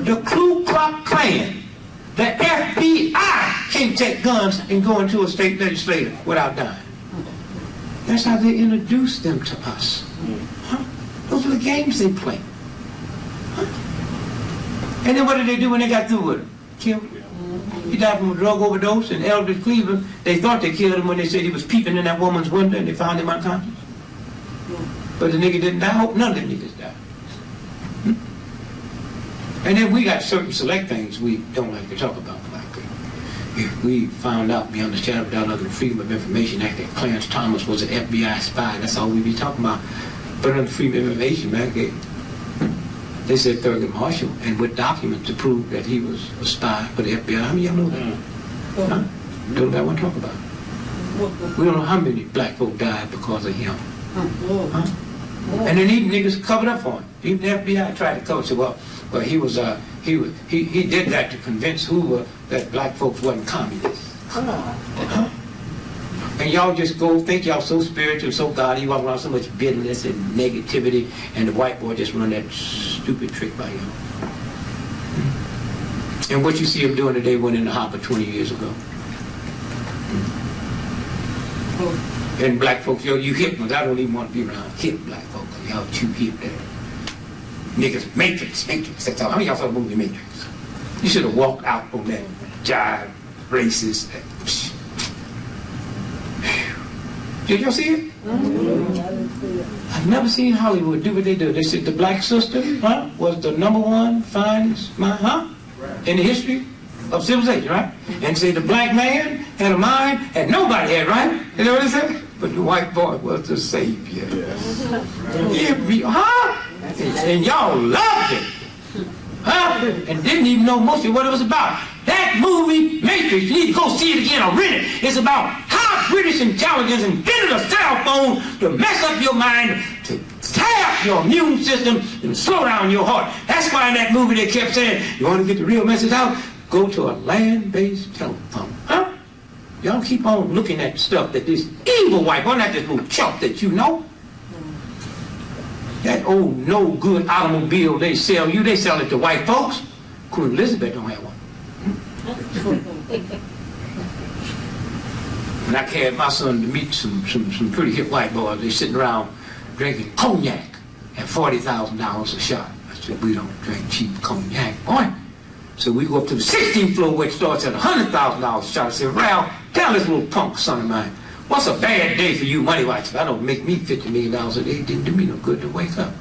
The Ku Klux Klan. The FBI can't take guns and go into a state legislature without dying. That's how they introduced them to us. Huh? Those are the games they play. Huh? And then what did they do when they got through with him? Kill him. He died from a drug overdose in Elvis Cleveland. They thought they killed him when they said he was peeping in that woman's window and they found him unconscious. But the nigga didn't die. I hope none of them niggas died. And then we got certain select things we don't like to talk about. Like if we found out beyond the shadow of a doubt under the Freedom of Information Act that Clarence Thomas was an FBI spy, that's all we'd be talking about. But under the Freedom of Information Act, they said Thurgood Marshall, and with documents to prove that he was a spy for the FBI. How many of y'all know that? Huh? Don't nobody want to talk about it. We don't know how many black folk died because of him. Huh? And then even niggas covered up for him. Even the FBI tried to cover it. So, well, he did that to convince Hoover that black folks wasn't communists. Huh? And y'all just go think y'all so spiritual, so godly, you walk around so much bitterness and negativity, and the white boy just run that stupid trick by you. And what you see him doing today went in the hopper 20 years ago. And black folks, yo, you hip ones. I don't even want to be around hip black folks. Y'all too hip there. Niggas, Matrix. That's all. How many of y'all saw the movie Matrix? You should have walked out on that jive, racist. Did y'all see it? I've never seen Hollywood do what they do. They said the black sister, was the #1 finest, in the history of civilization, right? And say the black man had a mind and nobody had, right? You know what they said? But the white boy was the savior. And y'all loved it. And didn't even know mostly what it was about. That movie, Matrix, you need to go see it again or rent it. It's about how British intelligence invented a cell phone to mess up your mind, to tear up your immune system, and slow down your heart. That's why in that movie they kept saying, you want to get the real message out? Go to a land-based telephone. Y'all keep on looking at stuff that this evil white boy, not this little chump that you know. That old no-good automobile they sell you, they sell it to white folks. Queen Elizabeth don't have one. When I carried my son to meet some pretty hip white boys, they sitting around drinking cognac at $40,000 a shot. I said, we don't drink cheap cognac, boy. So we go up to the 16th floor where it starts at $100,000 a shot. I said, Ralph, tell this little punk son of mine, what's a bad day for you money-wise? If I don't make me $50 million a day, it didn't do me no good to wake up.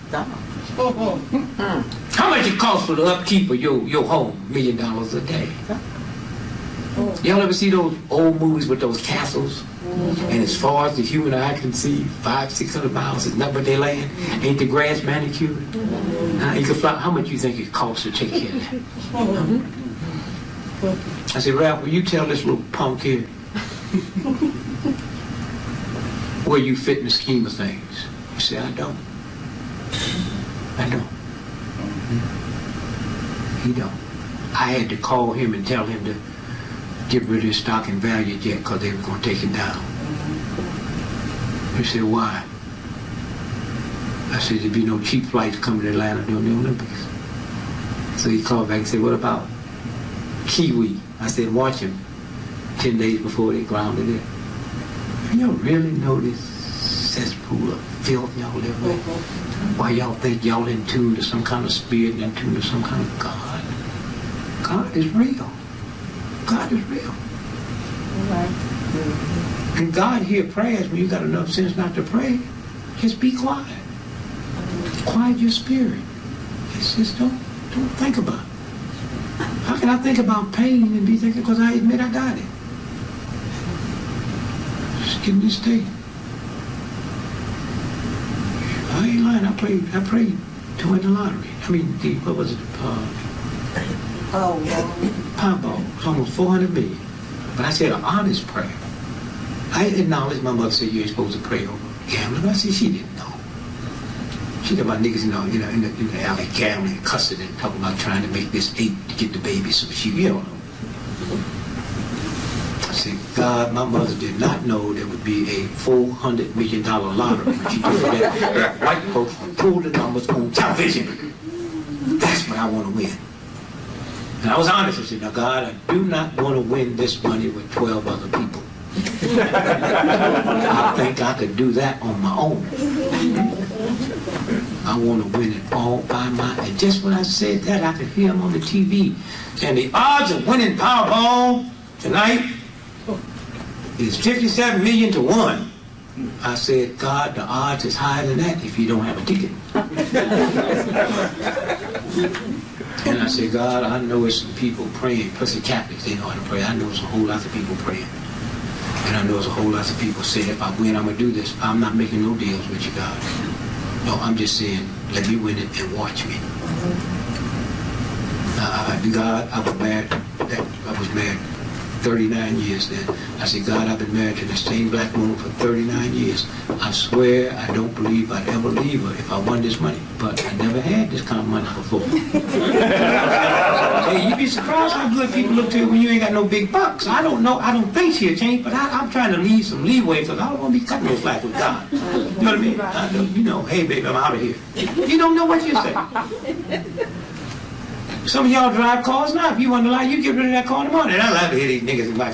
How much it costs for the upkeep of your home? $1 million a day. Y'all ever see those old movies with those castles? And as far as the human eye can see, 500-600 miles is not but they land. Ain't the grass manicured? You can fly. How much you think it costs to take care of that? I said, Ralph, will you tell this little punk here where you fit in the scheme of things? He said, I don't. He don't. I had to call him and tell him to get rid of his stock and value jet because they were going to take it down. He said, why? I said, there'd be no cheap flights coming to Atlanta during the Olympics. So he called back and said, what about Kiwi? I said, watch him 10 days before they grounded it. Y'all really know this cesspool of filth y'all live with? Why y'all think y'all in tune to some kind of spirit and in tune to some kind of God? God is real. God is real. And God hear prayers when you got enough sense not to pray. Just be quiet. Quiet your spirit. Just don't think about it. How can I think about pain and be thinking because I admit I got it? Just give me a state. I ain't lying. I prayed to win the lottery. I mean, what was it? Powerball. It's almost 400 million. But I said an honest prayer. I acknowledged my mother said you ain't supposed to pray over gambling. But I said she didn't know. She got about niggas in the alley gambling, cussing, and talking about trying to make this 8 to get the baby. So she, I said, God, my mother did not know there would be a $400 million lottery. She told that white folks pulled the numbers on television. That's what I want to win. And I was honest. I said, now God, I do not want to win this money with 12 other people. I think I could do that on my own. I want to win it all by myself. And just when I said that, I could hear him on the TV saying the odds of winning Powerball tonight is 57 million to 1. I said, God, the odds is higher than that if you don't have a ticket. And I said, God, I know it's some people praying, plus the Catholics, they know how to pray. I know it's a whole lot of people praying. And I know there's a whole lot of people saying, if I win, I'm going to do this. I'm not making no deals with you, God. No, I'm just saying, let me win it and watch me. God, I was mad 39 years then. I said, God, I've been married to the same black woman for 39 years. I swear I don't believe I'd ever leave her if I won this money. But I never had this kind of money before. Hey, you'd be surprised how good people look to you when you ain't got no big bucks. I don't know, I don't think she'll change, but I'm trying to leave some leeway because I don't want to be cutting no slack with God. You know what I mean? You know, hey baby, I'm out of here. You don't know what you say. Some of y'all drive cars now. If you want to lie, you get rid of that car in the morning. I love to hear these niggas like,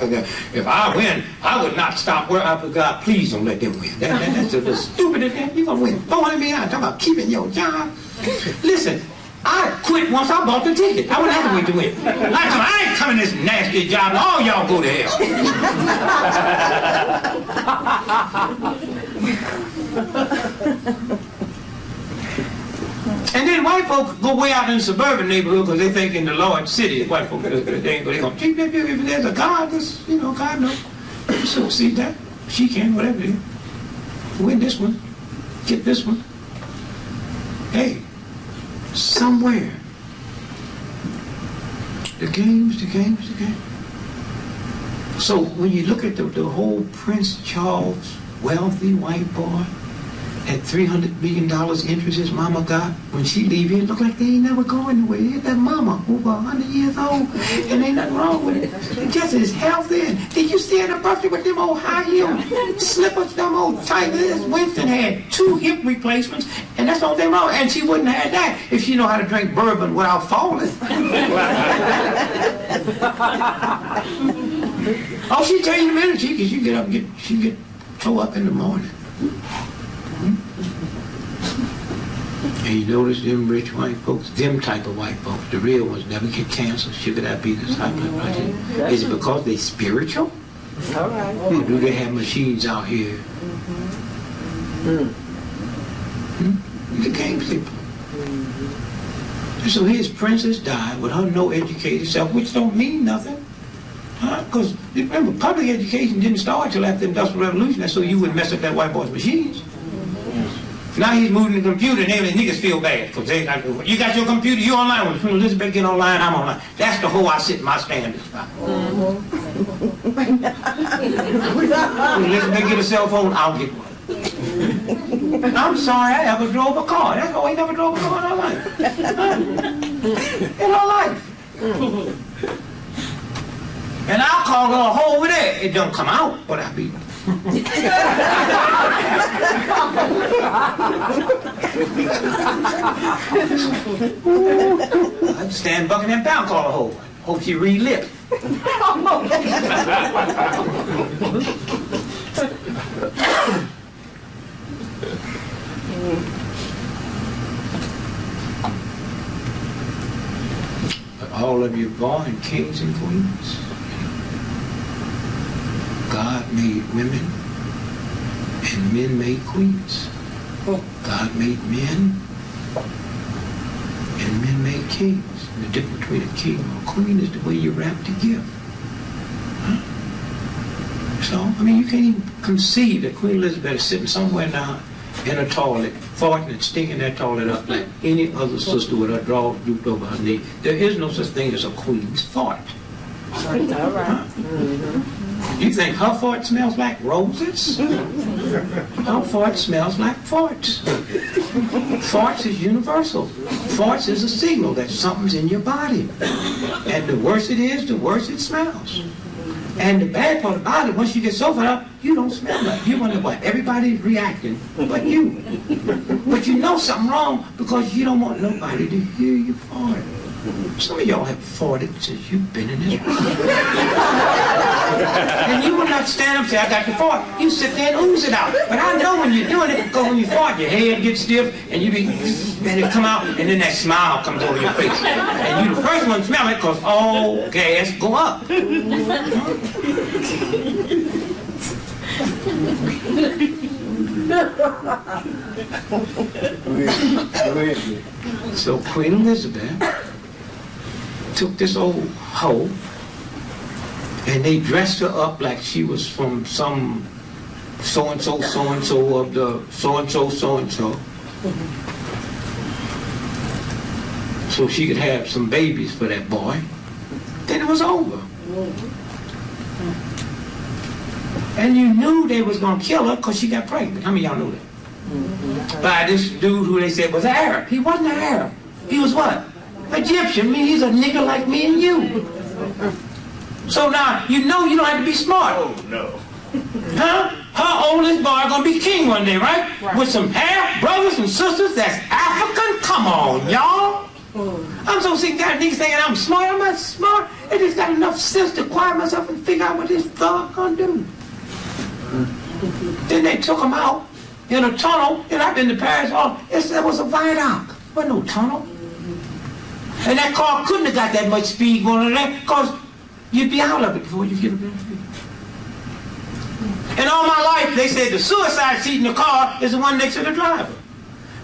if I win, I would not stop where I put God. Please don't let them win. That's the stupidest thing. You're going to win $400 million. Talking about keeping your job. Listen, I quit once I bought the ticket. I wouldn't have to wait to win. I ain't coming this nasty job. All y'all go to hell. And then white folks go way out in the suburban neighborhood because they think in the large city, white folks, they go, if there's a God, God knows. So see that? She can, whatever it is. Win this one. Get this one. Hey, somewhere. The game's the game. So when you look at the whole Prince Charles, wealthy white boy, at $300 million interest his mama got, when she leave here, it look like they ain't never going nowhere. That mama over 100 years old, and ain't nothing wrong with it. Just as healthy. And did you see her at the birthday with them old high heel slippers, them old tight? Winston had 2 hip replacements, and that's the only thing wrong. And she wouldn't have had that if she know how to drink bourbon without falling. Oh, she tell you in a minute, because she get up and she get toe up in the morning. And you notice them rich white folks, them type of white folks, the real ones never get cancer, sugar diabetes, high blood pressure. Is it because they spiritual? All right. Or do they have machines out here? The game people. So his princess died with her no educated self, which don't mean nothing. Because remember, public education didn't start till after the Industrial Revolution. That's so you wouldn't mess up that white boy's machines. Now he's moving the computer and everything. Niggas feel bad because they got, you got your computer, you online. When Elizabeth get online, I'm online. That's the hole I sit in my standards by. When Elizabeth get a cell phone, I'll get one. I'm sorry I ever drove a car. That's why I never drove a car in her life. In her life. And I'll call her a hole over there. It don't come out, but I be. I'd stand Buckingham Town, call a hole. Hope she re-lit. But all of you born kings and queens. God made women and men made queens. God made men and men made kings. And the difference between a king or a queen is the way you wrap the gift. So, I mean, you can't even conceive that Queen Elizabeth is sitting somewhere now in a toilet, farting and stinking that toilet up like any other sister with her drawers drooped over her knee. There is no such thing as a queen's fart. All right. You think her fart smells like roses? Her fart smells like farts. Farts is universal. Farts is a signal that something's in your body. And the worse it is, the worse it smells. And the bad part about it, once you get so far up, you don't smell nothing. You wonder what? Everybody's reacting but you. But you know something wrong because you don't want nobody to hear you fart. Some of y'all have farted since you've been in this room. And you will not stand up and say, I got to fart. You sit there and ooze it out. But I know when you're doing it, because when you fart, your head gets stiff, and you be, and it come out, and then that smile comes over your face. And you the first one to smell it, because all gas go up. So Queen Elizabeth took this old hoe and they dressed her up like she was from some so-and-so of the so-and-so. So she could have some babies for that boy. Then it was over. And you knew they was going to kill her because she got pregnant. How many of y'all know that? By this dude who they said was an Arab. He wasn't an Arab. He was what? Egyptian. I mean, he's a nigga like me and you. So now, you know you don't have to be smart. Oh, no. Huh? Her oldest boy gonna be king one day, right? With some half brothers and sisters that's African. Come on, y'all. I'm so sick of that niggas thinking I'm smart. I'm not smart. I just got enough sense to quiet myself and figure out what this thug gonna do. Then they took him out in a tunnel, and I've been to Paris. There was a viaduct. There wasn't no tunnel. And that car couldn't have got that much speed going on there because you'd be out of it before you get up there. And all my life, they said the suicide seat in the car is the one next to the driver.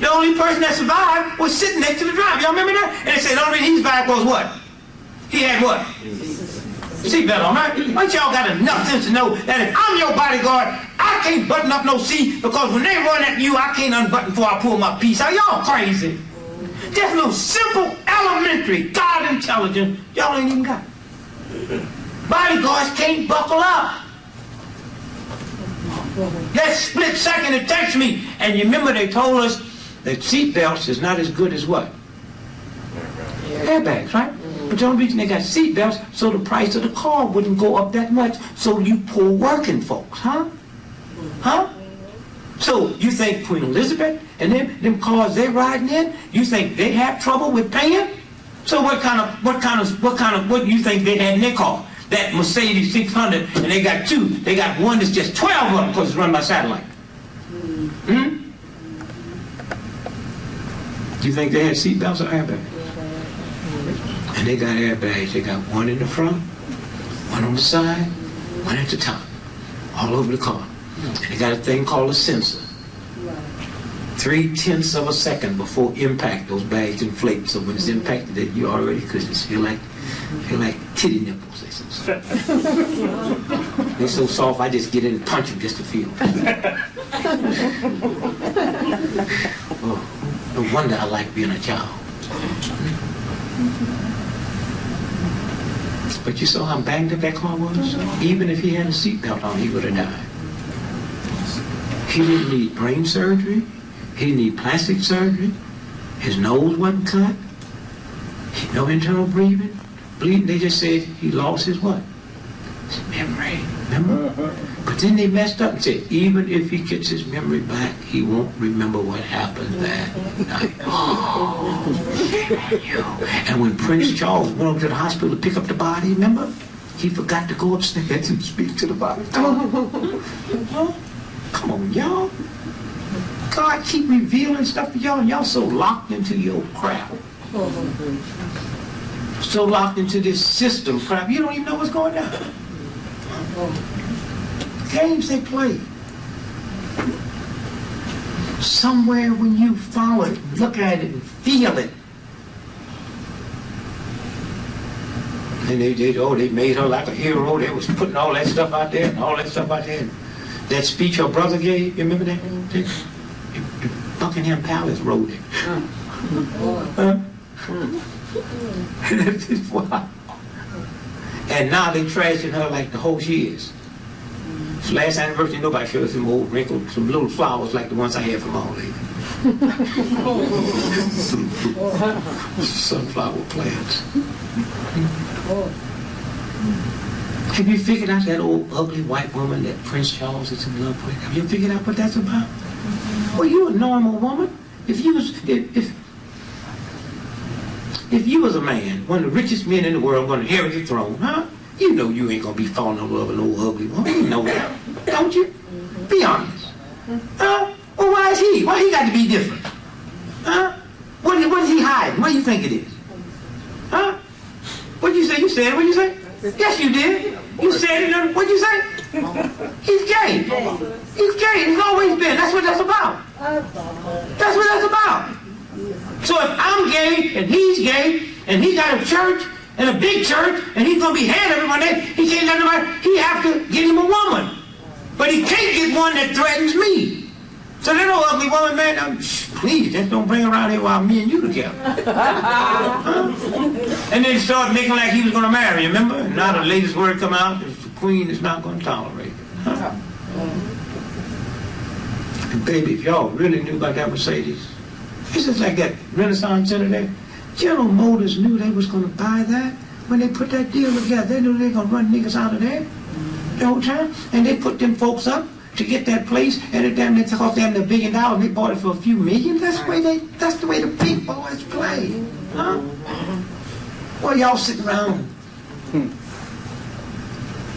The only person that survived was sitting next to the driver. Y'all remember that? And they said the only reason he survived was what? He had what? Seatbelt on, right? Ain't y'all got enough sense to know that if I'm your bodyguard, I can't button up no seat because when they run at you, I can't unbutton before I pull my piece out. Y'all crazy. Just a little simple, elementary, God intelligence, y'all ain't even got. Bodyguards can't buckle up. That split second it takes me. And you remember they told us that seat belts is not as good as what? Airbags, right? But the only reason they got seat belts so the price of the car wouldn't go up that much, so you poor working folks, huh? Huh? So you think Queen Elizabeth and them cars they riding in, you think they have trouble with paying? So what do you think they had in their car? That Mercedes 600, and they got two. They got one that's just 12 of them because it's run by satellite. You think they had seatbelts or airbags? And they got airbags. They got one in the front, one on the side, one at the top, all over the car. And they got a thing called a sensor. 0.3 of a second before impact, those bags inflate. So when it's impacted, you already could just feel like titty nipples. They're so soft, I just get in and punch them just to feel. Oh, no wonder I like being a child. But you saw how banged up that car was? Even if he had a seatbelt on, he would have died. He didn't need brain surgery. He didn't need plastic surgery. His nose wasn't cut. No internal bleeding. They just said he lost his what? His memory. Remember? But then they messed up and said, even if he gets his memory back, he won't remember what happened that night. Oh, and when Prince Charles went over to the hospital to pick up the body, remember? He forgot to go upstairs and speak to the body. Come on, y'all. God keep revealing stuff to y'all, and y'all so locked into your crap. So locked into this system crap, you don't even know what's going on. Games they play. Somewhere when you follow it, look at it and feel it. And they made her like a hero. They was putting all that stuff out there and all that stuff out there. That speech her brother gave, you remember that? The Buckingham Palace wrote it. Wow. And now they trashing her like the whole she is. This last anniversary, nobody showed us some old wrinkled, some little flowers like the ones I had from all lady. Sunflower plants. Have you figured out that old ugly white woman that Prince Charles is in love with? Have you figured out what that's about? Well, you're a normal woman. If you was a man, one of the richest men in the world, going to inherit the throne, huh? You know you ain't gonna be falling in love with no ugly woman. You know that, don't you? Be honest. Huh? Well, why is he? Why he got to be different? Huh? What is he hiding? What do you think it is? Huh? What did you say? You said it. What did you say? Yes, you did. You said it. What did you say? He's gay. He's gay. He's always been. That's what that's about. That's what that's about. So if I'm gay and he's gay and he got a church and a big church and he's gonna be head of everyone there, he can't let nobody. He have to get him a woman, but he can't get one that threatens me. So that old ugly woman, man, please just don't bring her around here while me and you together. Huh? And then he started making like he was gonna marry. Remember? And now the latest word come out. Queen is not going to tolerate it. Huh? And baby, if y'all really knew about that Mercedes, it's just like that Renaissance Center there. General Motors knew they was going to buy that when they put that deal together. They knew they were going to run niggas out of there the whole time. And they put them folks up to get that place, and it cost them $1 billion, and they bought it for a few million. That's the way the big boys play. Huh? Well, y'all sitting around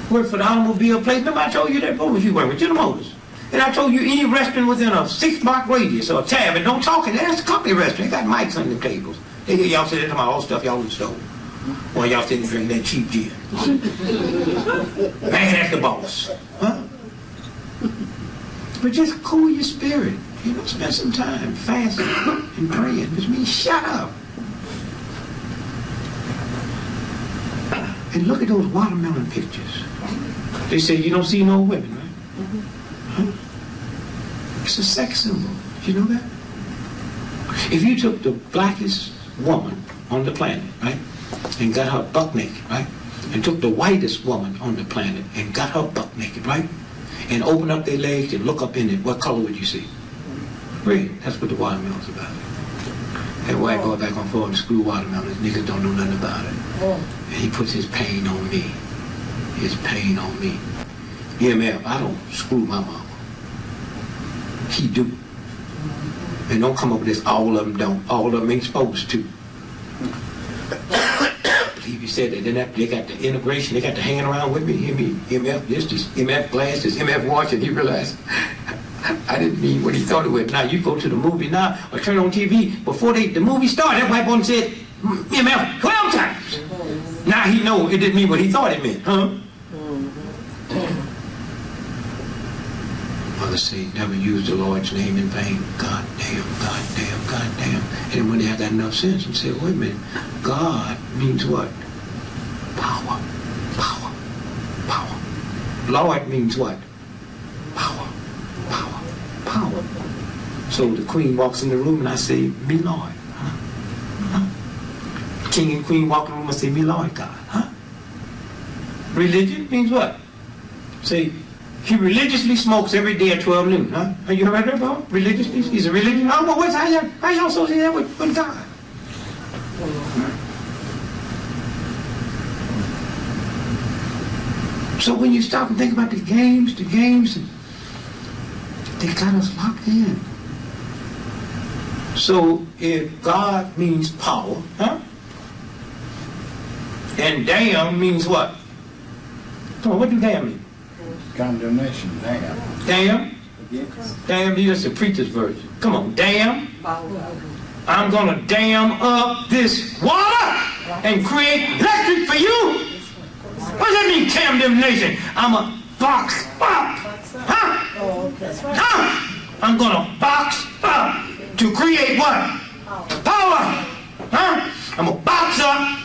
work for the automobile place. Remember I told you that before, if you work with General Motors. And I told you any restaurant within a 6-block radius or a tab, and don't talk in there, that's a company restaurant. They got mics on the tables. They hear y'all sitting about all the stuff y'all stole. Or y'all sitting drinking that cheap gin. Man, that's the boss. Huh? But just cool your spirit. You know, spend some time fasting and praying. Which means shut up. And look at those watermelon pictures. They say you don't see no women, right? Huh? It's a sex symbol. Did you know that? If you took the blackest woman on the planet, right, and got her buck naked, right, and took the whitest woman on the planet and got her buck naked, right, and opened up their legs and look up in it, what color would you see? Red. That's what the watermelon's about. That white boy back on forward and screw watermelons. Niggas don't know nothing about it. And he puts his pain on me. His pain on me. EMF, I don't screw my mama. He do. And don't come up with this, all of them don't. All of them ain't supposed to. I believe you said that. Then they got the integration, they got the hanging around with me. Hear me, EMF this EMF glass, this EMF watch, and he realized I didn't mean what he thought it would. Now you go to the movie now or turn on TV, before the movie started, that white boy said EMF 12 times. Now he know it didn't mean what he thought it meant, huh? Mother say, never use the Lord's name in vain. God damn, God damn, God damn. And when they have that enough sense and say, wait a minute, God means what? Power, power, power. Lord means what? Power, power, power. So the queen walks in the room and I say, me Lord. Huh? Huh? King and queen walk in the room and say, me Lord God. Huh? Religion means what? Say, he religiously smokes every day at 12 noon, huh? Have you heard that before? Religiously? He's a religious. Oh, well, what's how y'all associate that with God? So when you stop and think about the games, they got us locked in. So if God means power, huh? And damn means what? Come on, what do damn mean? Condemnation, damn. Damn? Yes. Damn, that's the preacher's version. Come on, damn. I'm gonna dam up this water and create electric for you. What does that mean, condemnation? I'm a box up. Huh? Huh? I'm gonna box up to create what? Power. Huh? I'm a box up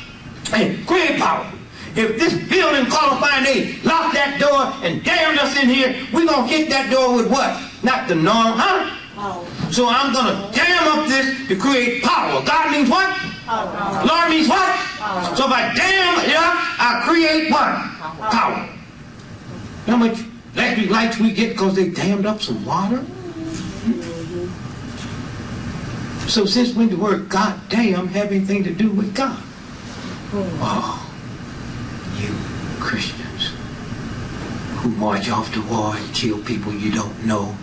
and create power. If this building qualifying, they lock that door and damn us in here, we're going to hit that door with what? Not the norm, huh? Power. So I'm going to dam up this to create power. God means what? Power. Lord means what? Power. So if I dam it up, I create what? Power. You know how much electric lights we get because they dammed up some water? So since when the word God damn have anything to do with God? Oh. You Christians who march off to war and kill people you don't know,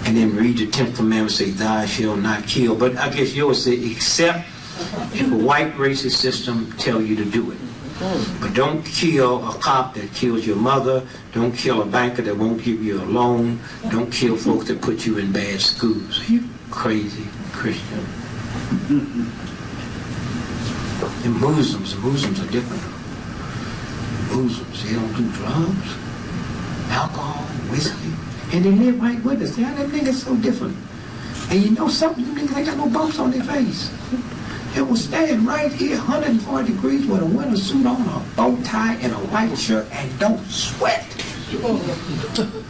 and then read the 10th commandment, say thou shalt not kill. But I guess yours say except if a white racist system tell you to do it. But don't kill a cop that kills your mother. Don't kill a banker that won't give you a loan. Don't kill folks that put you in bad schools. Are you crazy Christian? And Muslims are different. Muslims, they don't do drugs, alcohol, whiskey, and they live right with us. Them niggas so different. And you know something, them niggas ain't got no bumps on their face. They will stand right here, 140 degrees with a winter suit on, a bow tie, and a white shirt, and don't sweat.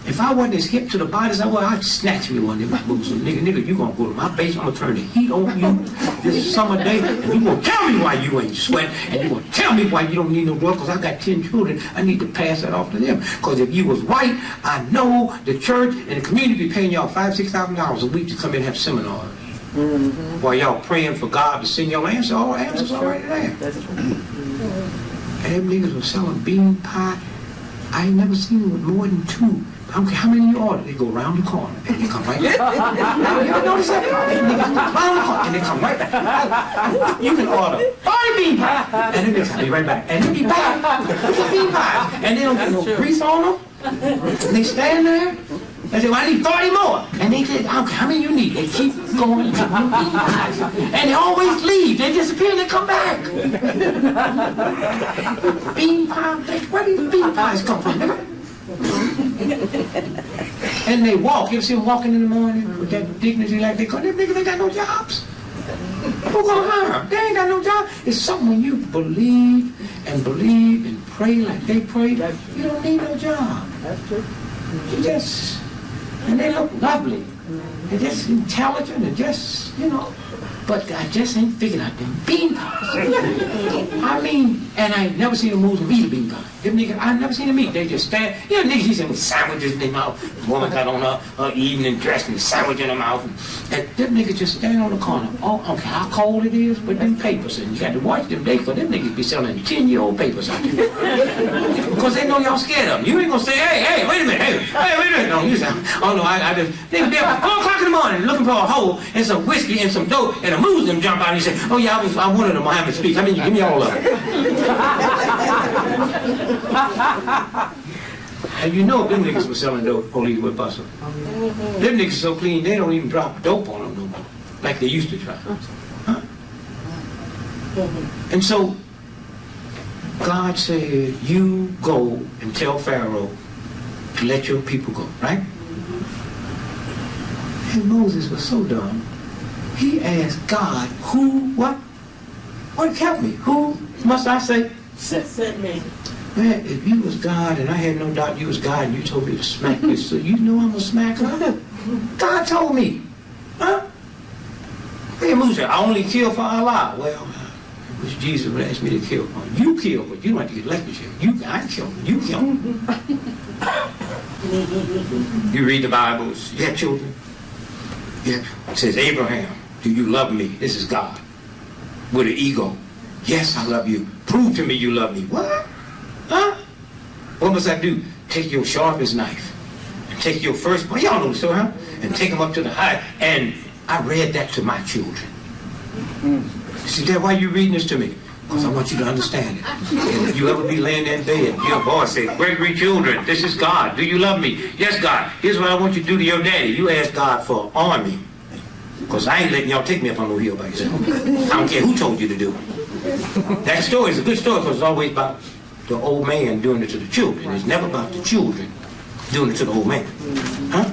If I wasn't as hip to the body as I was, I'd snatch me one of them Muslim nigga, you gonna go to my base, I'm gonna turn the heat on you. this summer day, and you're going to tell me why you ain't sweating, and you're going to tell me why you don't need no drug, because I got 10 children. I need to pass that off to them. Because if you was right, I know the church and the community be paying y'all $5,000, $6,000 a week to come in and have seminars. While y'all praying for God to send y'all answer, all answers already there. That's true. And them niggas was selling bean pie. I ain't never seen them with more than 2. I don't care how many you order, they go around the corner and they come right back. You ever notice that? Them niggas go around the corner and they come right back. You can order 40 bean pies and then they'll be right back. And they'll be back with bean pies. And they don't get no grease on them. And they stand there. They say, well, I need 30 more. And they say, I don't care how many you need. They keep going to bean pies. And they always leave. They disappear and they come back. Bean pie, where do these bean pies come from, nigga? And they walk. You ever see them walking in the morning with that dignity like they call them niggas ain't got no jobs. Who gonna hire them? They ain't got no job. It's something when you believe and pray like they pray, you don't need no job. That's true. You just, and they look lovely. They're just intelligent and just, you know. But I just ain't figured out them bean pies. I mean, and I ain't never seen them move and eat a bean pie. Them niggas, I never seen them eat. They just stand, you know, niggas used to with sandwiches in their mouth. The woman got on her evening dress and a sandwich in her mouth. And them niggas just stand on the corner. Oh, I don't care how cold it is, but them papers, and you got to watch them days, for them niggas be selling 10-year-old papers out there. Because they know y'all scared of them. You ain't gonna say, hey, wait a minute, hey, wait a minute. No, you say, oh no, I just, they be up at 4 o'clock in the morning looking for a hole and some whiskey and some dope, and a Muslim jump out and he say, oh yeah, I wanted a Muhammad speech. I mean, you give me all of it. And you know them niggas was selling dope, police would bust them. Them niggas so clean, they don't even drop dope on them no more, like they used to try. Huh? And so, God said, you go and tell Pharaoh to let your people go, right? And Moses was so dumb. He asked God, who, what? What help me? Who must I say? Sent me. Man, if you was God and I had no doubt you was God and you told me to smack this, so you know I'm gonna smack her? God told me. Huh? Hey, Moses, I only kill for Allah. Well, which Jesus would ask me to kill for. You kill, but you don't have to get lectureship. I kill him. You kill him. You read the Bibles. You have children. Yeah. It says, Abraham, do you love me? This is God. With an ego. Yes, I love you. Prove to me you love me. What? Huh? What must I do? Take your sharpest knife. And take your first, well, y'all know the story, huh? And take them up to the high. And I read that to my children. See, Dad, why are you reading this to me? Because I want you to understand it. And if you ever be laying there in bed, your voice say, Gregory, children, this is God. Do you love me? Yes, God. Here's what I want you to do to your daddy. You ask God for an army. Because I ain't letting y'all take me up on no hill by yourself. I don't care who told you to do it. That story is a good story because it's always about the old man doing it to the children. It's never about the children doing it to the old man. Huh?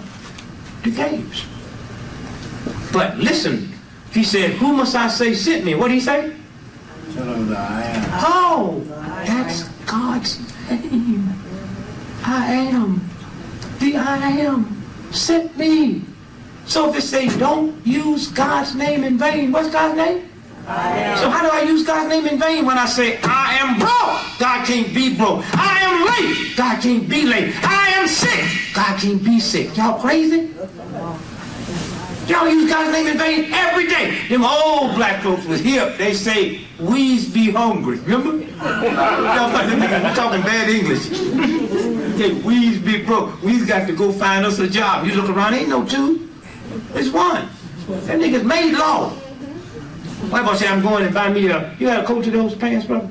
The games. But listen, he said, who must I say sent me? What did he say? Tell him that I am. Oh, that's God's name. I am. The I am sent me. So if it says don't use God's name in vain, what's God's name? I am. So how do I use God's name in vain when I say I am broke? God can't be broke. I am late. God can't be late. I am sick. God can't be sick. Y'all crazy? Y'all use God's name in vain every day. Them old black folks was hip. They say, we's be hungry. Remember? Y'all talking bad English. Okay, we's be broke. We's got to go find us a job. You look around, ain't no two. It's one. That nigga's made law. White boy say, I'm going to buy me a, you got a coat to those pants, brother?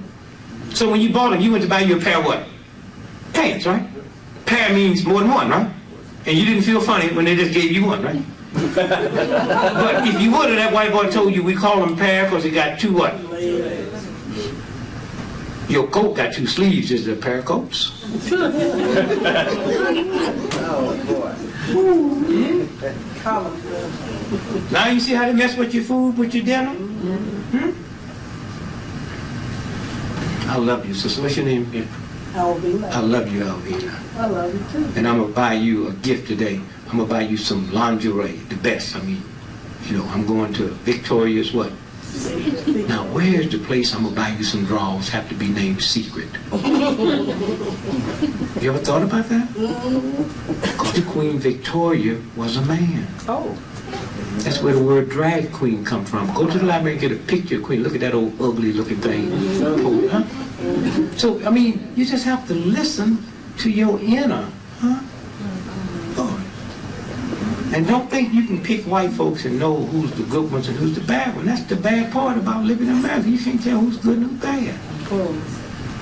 So when you bought them, you went to buy you a pair of what? Pants, right? Pair means more than one, right? And you didn't feel funny when they just gave you one, right? But if you would have, that white boy told you we call them pair because it got two what? Your coat got two sleeves, is it a pair of coats? Oh, boy. Now you see how they mess with your food, with your dinner? I love you, sister. What's your name? Alvina. I love you, Alvina. I love you too. And I'm going to buy you a gift today. I'm going to buy you some lingerie, the best. I mean, you know, I'm going to Victoria's what? Now, where's the place I'm going to buy you some drawers have to be named Secret? You ever thought about that? Because the Queen Victoria was a man. Oh. That's where the word drag queen comes from. Go to the library and get a picture of Queen. Look at that old ugly looking thing. Huh? So, I mean, you just have to listen to your inner. Huh? Oh. And don't think you can pick white folks and know who's the good ones and who's the bad ones. That's the bad part about living in America. You can't tell who's good and who's bad.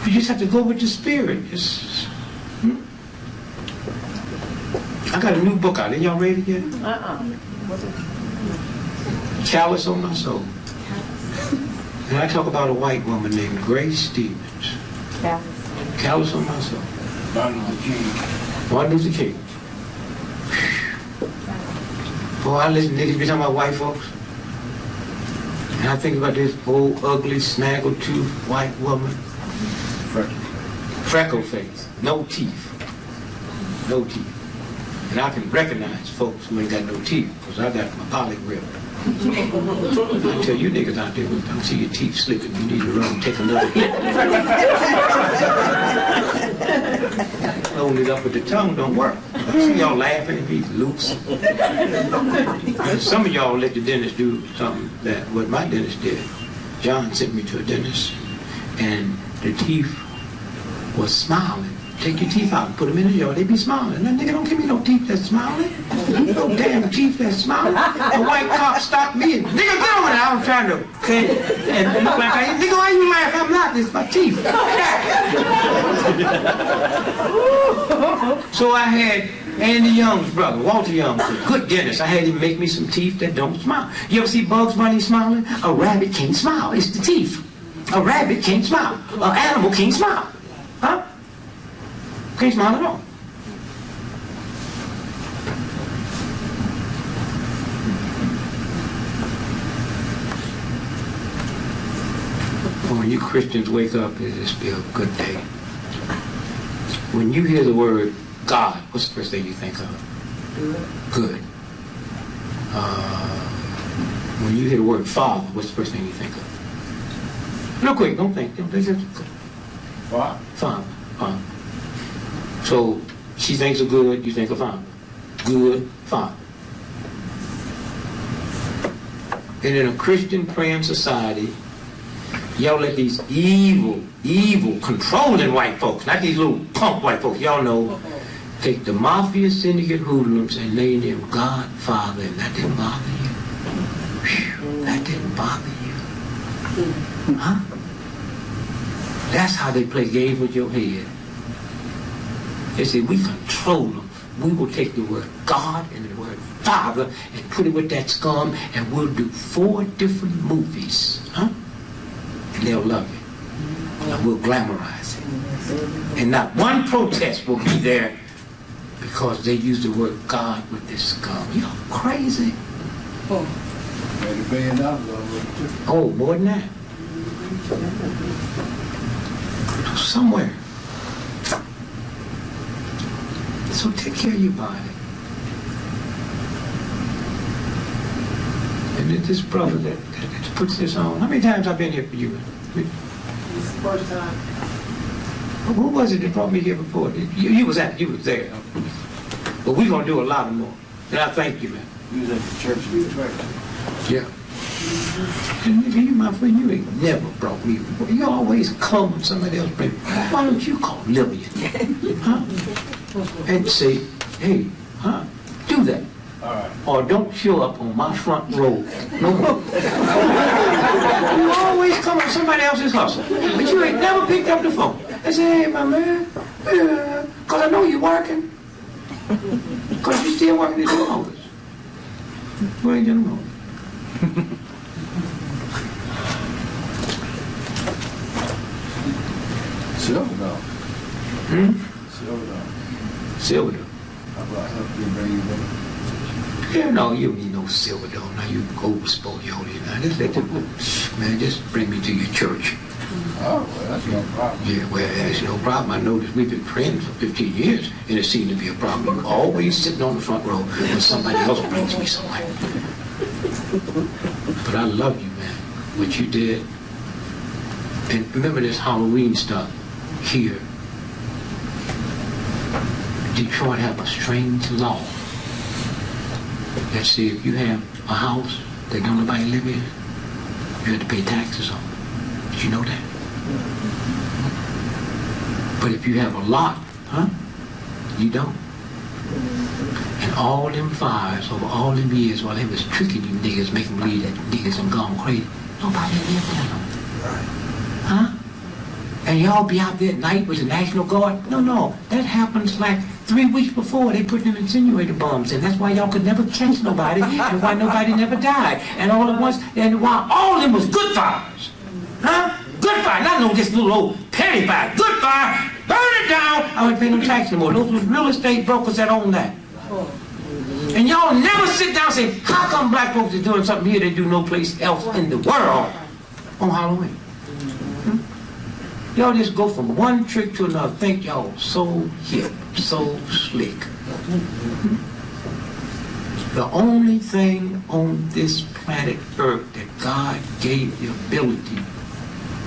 You just have to go with your spirit. I got a new book out. Are y'all ready yet? Callous on My Soul. And I talk about a white woman named Grace Stevens. Callous on My Soul. Martin Luther King. Boy, I listen to niggas be talking about white folks. And I think about this old, ugly, snaggle-toothed white woman. Freckle face. No teeth. No teeth. And I can recognize folks who ain't got no teeth, because I got my poly grip. I tell you niggas out there, when I see your teeth slipping, you need to run and take another hit. Hold it up with the tongue don't work. I see y'all laughing and be loose. Some of y'all let the dentist do something that what my dentist did. John sent me to a dentist, and the teeth was smiling. Take your teeth out and put them in the yard, they be smiling. That nigga don't give me no teeth that's smiling. No damn teeth that's smiling. A white cop stopped me and, nigga, get over there. I was trying to, okay, and look like I, nigga, why you laughing? I'm not, it's my teeth. So I had Andy Young's brother, Walter Young, a good dentist. I had him make me some teeth that don't smile. You ever see Bugs Bunny smiling? A rabbit can't smile, it's the teeth. A rabbit can't smile. An animal can't smile. Huh? Can't smile at all. When you Christians wake up, it just be a good day. When you hear the word God, what's the first thing you think of? Good. When you hear the word Father, what's the first thing you think of? Real quick, don't think. Father. Father. So she thinks of good, you think of Father. Good Father. And in a Christian praying society, y'all let these evil, controlling white folks, not these little punk white folks, y'all know, take the mafia syndicate hoodlums and name them God, Father, and that didn't bother you. Whew, that didn't bother you. Huh? That's how they play games with your head. They say, we control them. We will take the word God and the word Father and put it with that scum, and we'll do 4 different movies. Huh? And they'll love it. And we'll glamorize it. And not one protest will be there because they use the word God with this scum. You're crazy. $80 billion over it, too. Oh, more than that. Somewhere. So take care of your body. And then this brother that puts this on. How many times I've been here for you? This is the first time. Who was it that brought me here before? You was there. But we're going to do a lot more. And I thank you, man. You was at the church in Detroit. Yeah. And nigga, you my friend, you ain't never brought me. You always come when somebody else brings me. Why don't you call Lillian? Huh? And say, hey, huh? Do that. All right. Or don't show up on my front row no more. You always come on somebody else's hustle. But you ain't never picked up the phone. I say, hey, my man, because I know you're working. Because you still working at the office. Where ain't you know? Silver dog. Silver dog. Silver dog. How about help you bring you back? Yeah, no, you don't need no silver dog. Now you old sport, yo. Now just let the man just bring me to your church. Oh, well, that's no problem. Yeah, well, there's no problem. I noticed we've been friends for 15 years, and it seemed to be a problem. You're always sitting on the front row when somebody else brings me somewhere. But I love you, man. what you did. And remember this Halloween stuff here. Detroit have a strange law that says if you have a house that don't nobody live in, you have to pay taxes on it. Did you know that? But if you have a lot, you don't. And all them fires over all them years while they was tricking you niggas, making believe that niggas have gone crazy, nobody lived in them. Huh? And y'all be out there at night with the National Guard? No. That happens like 3 weeks before they put them incinerator bombs in. That's why y'all could never catch nobody and why nobody never died. And all at once, and while all of them was good fires. Huh? Good fire. Not no just little old petty fire. Good fire. Burn it down. I wouldn't pay no tax no more. Those was real estate brokers that own that. And y'all never sit down and say, how come black folks are doing something here they do no place else in the world on Halloween? Y'all just go from one trick to another. Think y'all so hip, so slick. The only thing on this planet Earth that God gave the ability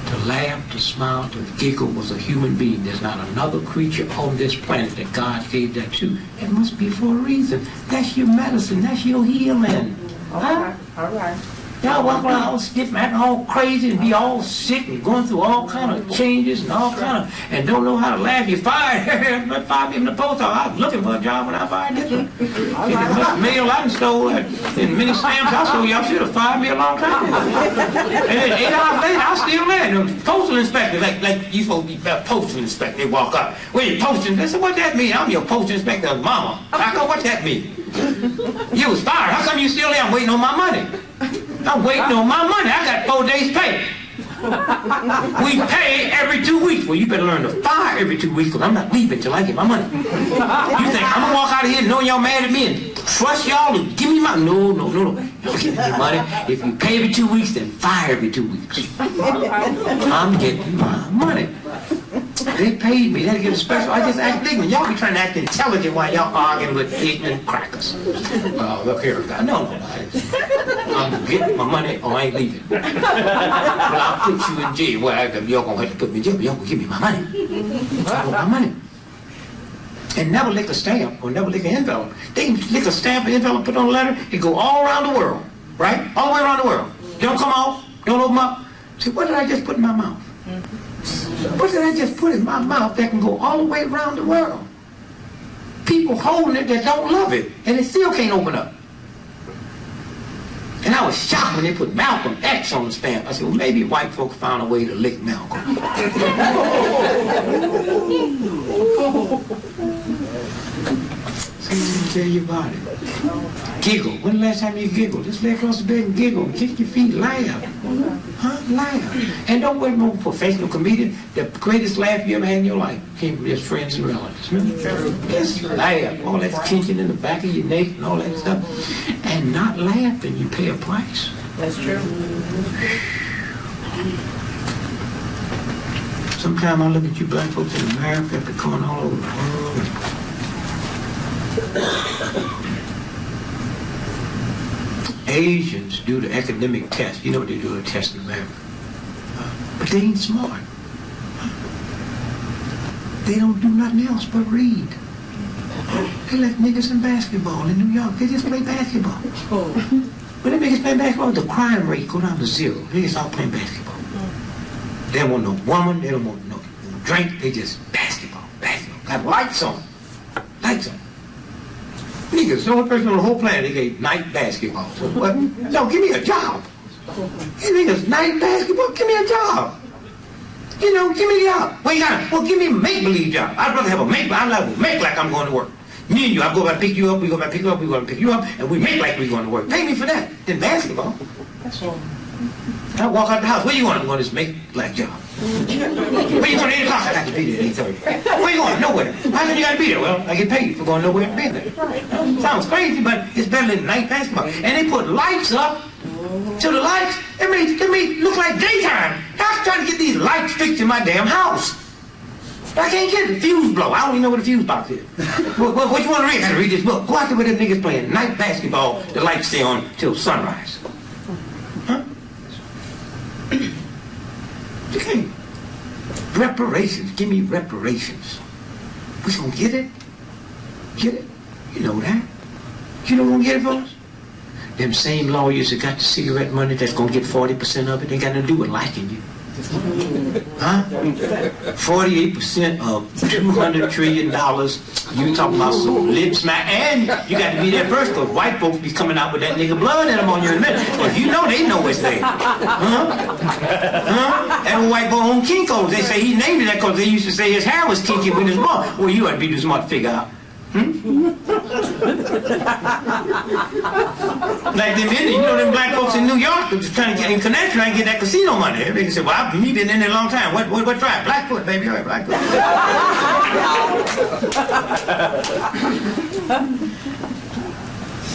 to laugh, to smile, to giggle was a human being. There's not another creature on this planet that God gave that to. It must be for a reason. That's your medicine. That's your healing. Huh? All right. Y'all walk around all stiff, acting all crazy and be all sick and going through all kind of changes and all kind of, and don't know how to laugh. You fired. Fired me in the post office. I was looking for a job when I fired this one. The mail I stole and many stamps I stole, y'all should have fired me a long time ago. And then 8 hours later, I was still there. The postal inspector, like you supposed to be a postal inspector, they walk up. Where you posting? They said, what that mean? I'm your postal inspector's mama. How come, what that mean? You was fired. How come you still there? I'm waiting on my money. I'm waiting on my money. I got 4 days pay. We pay every 2 weeks. Well, you better learn to fire every 2 weeks because I'm not leaving till I get my money. You think I'm going to walk out of here knowing y'all mad at me and trust y'all to give me my... No. Y'all getting your money. If you pay every 2 weeks, then fire every 2 weeks. I'm getting my money. They paid me. They had to get a special. I just act ignorant. Y'all be trying to act intelligent while y'all arguing with ignorant crackers. Well, look here, guy. No. I'm getting my money or I ain't leaving. But I'll put you in jail. Well, y'all gonna have to put me in jail, but y'all gonna give me my money. I want my money. And never lick a stamp or never lick an envelope. They can lick a stamp, an envelope, put on a letter, it go all around the world. Right? All the way around the world. Don't come off. Don't open up. See, what did I just put in my mouth? What did I just put in my mouth that can go all the way around the world? People holding it that don't love it, and it still can't open up. And I was shocked when they put Malcolm X on the stamp. I said, well, maybe white folks found a way to lick Malcolm. So let me tell you about it. Giggle. When the last time you giggled? Just lay across the bed and giggle. Kick your feet. Laugh. Huh? Laugh. And don't wait no professional comedian. The greatest laugh you ever had in your life came from your friends and relatives. Remember? Just laugh. All that tension in the back of your neck and all that stuff. And not laughing, you pay a price. That's true. Sometimes I look at you black folks in America, they're going all over the world. Asians do the academic test. You know what they do, a test in America. But they ain't smart. They don't do nothing else but read. They like niggas in basketball in New York. They just play basketball. When they niggas play basketball, the crime rate go down to 0. They just all playing basketball. They don't want no woman. They don't want no drink. They just basketball. Got lights on. Lights on. Niggas, the only person on the whole planet, they get night basketball. So what? No, give me a job. You niggas, night basketball, give me a job. You know, give me a job. Well, you got well, give me a make-believe job. I'd rather have a make, I'd rather make like I'm going to work. Me and you, I go back pick you up, we go back pick you up, we go back pick you up, and we make like we going to work. Pay me for that. Then basketball. That's all. I walk out the house. Where you going? I'm going to make like job. Where you going at 8 o'clock? I got to be there at 8:30. Where you going? Nowhere. How come you got to be there? Well, I get paid for going nowhere and being there. Sounds crazy, but it's better than night basketball. And they put lights up to the lights. It made look like daytime. I'm trying to get these lights fixed in my damn house. I can't get the fuse blow. I don't even know what a fuse box is. What you want to read? I got to read this book. Go out there with them niggas playing night basketball. The lights stay on till sunrise. Huh? Reparations. Give me reparations. We gonna get it? Get it? You know that. You know who gonna get it, folks? Them same lawyers that got the cigarette money that's gonna get 40% of it, they got nothing to do with liking you. Huh? 48% of $200 trillion. You talking about some lip smack, and you got to be there first, because white folks be coming out with that nigga blood in them on you in a minute. Because you know they know it's there. Huh? And white boy on Kinko's, they say he named it that because they used to say his hair was kinky when he was born. Well, you ought to be too smart to figure out. Like them Indians, you know them black folks in New York just trying to get in Connecticut, trying to get that casino money. They say, well, I've been in there a long time. What tribe? Blackfoot, baby. All right, Blackfoot.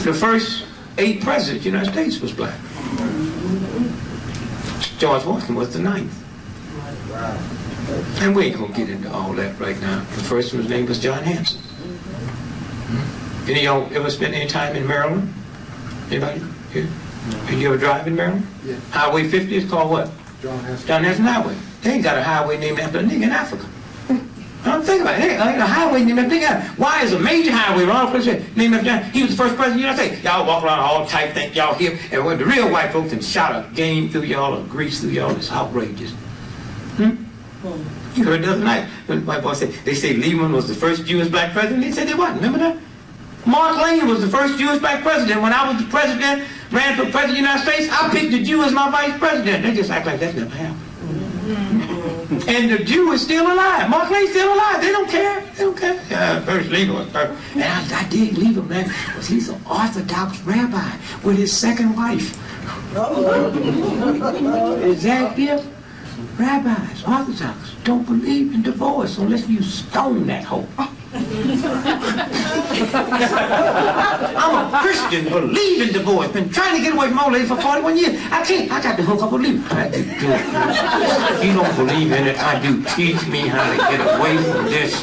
The first 8 presidents of the United States was black. George Washington was the 9th. And we ain't gonna get into all that right now. The first one's name was John Hanson. Any of y'all ever spent any time in Maryland? Anybody here? Did you ever drive in Maryland? Yeah. Highway 50 is called what? John Hanson Highway. They ain't got a highway named after a nigga in Africa. Don't think about it. They ain't a highway named after a nigga. Why is a major highway around the place named after John? He was the first president of the United States. Y'all walk around all tight, think y'all here, and when the real white folks and shot a game through y'all or grease through y'all, it's outrageous. You heard the other night when the white boy said, they say Lehman was the first Jewish black president. They said they wasn't. Remember that? Mark Lane was the first Jewish black president. When I was the president, ran for president of the United States, I picked the Jew as my vice president. They just act like that's never happened. And the Jew is still alive. Mark Lane's still alive. They don't care. They don't care. First Lehman was first. And I did leave him, man, because he's an Orthodox rabbi with his second wife. Is that it? Rabbis, Orthodox, don't believe in divorce unless you stone that hoe. I'm a Christian, believe in divorce. Been trying to get away from old lady for 41 years. I can't. I got to hook up with you. If you don't believe in it, I do. Teach me how to get away from this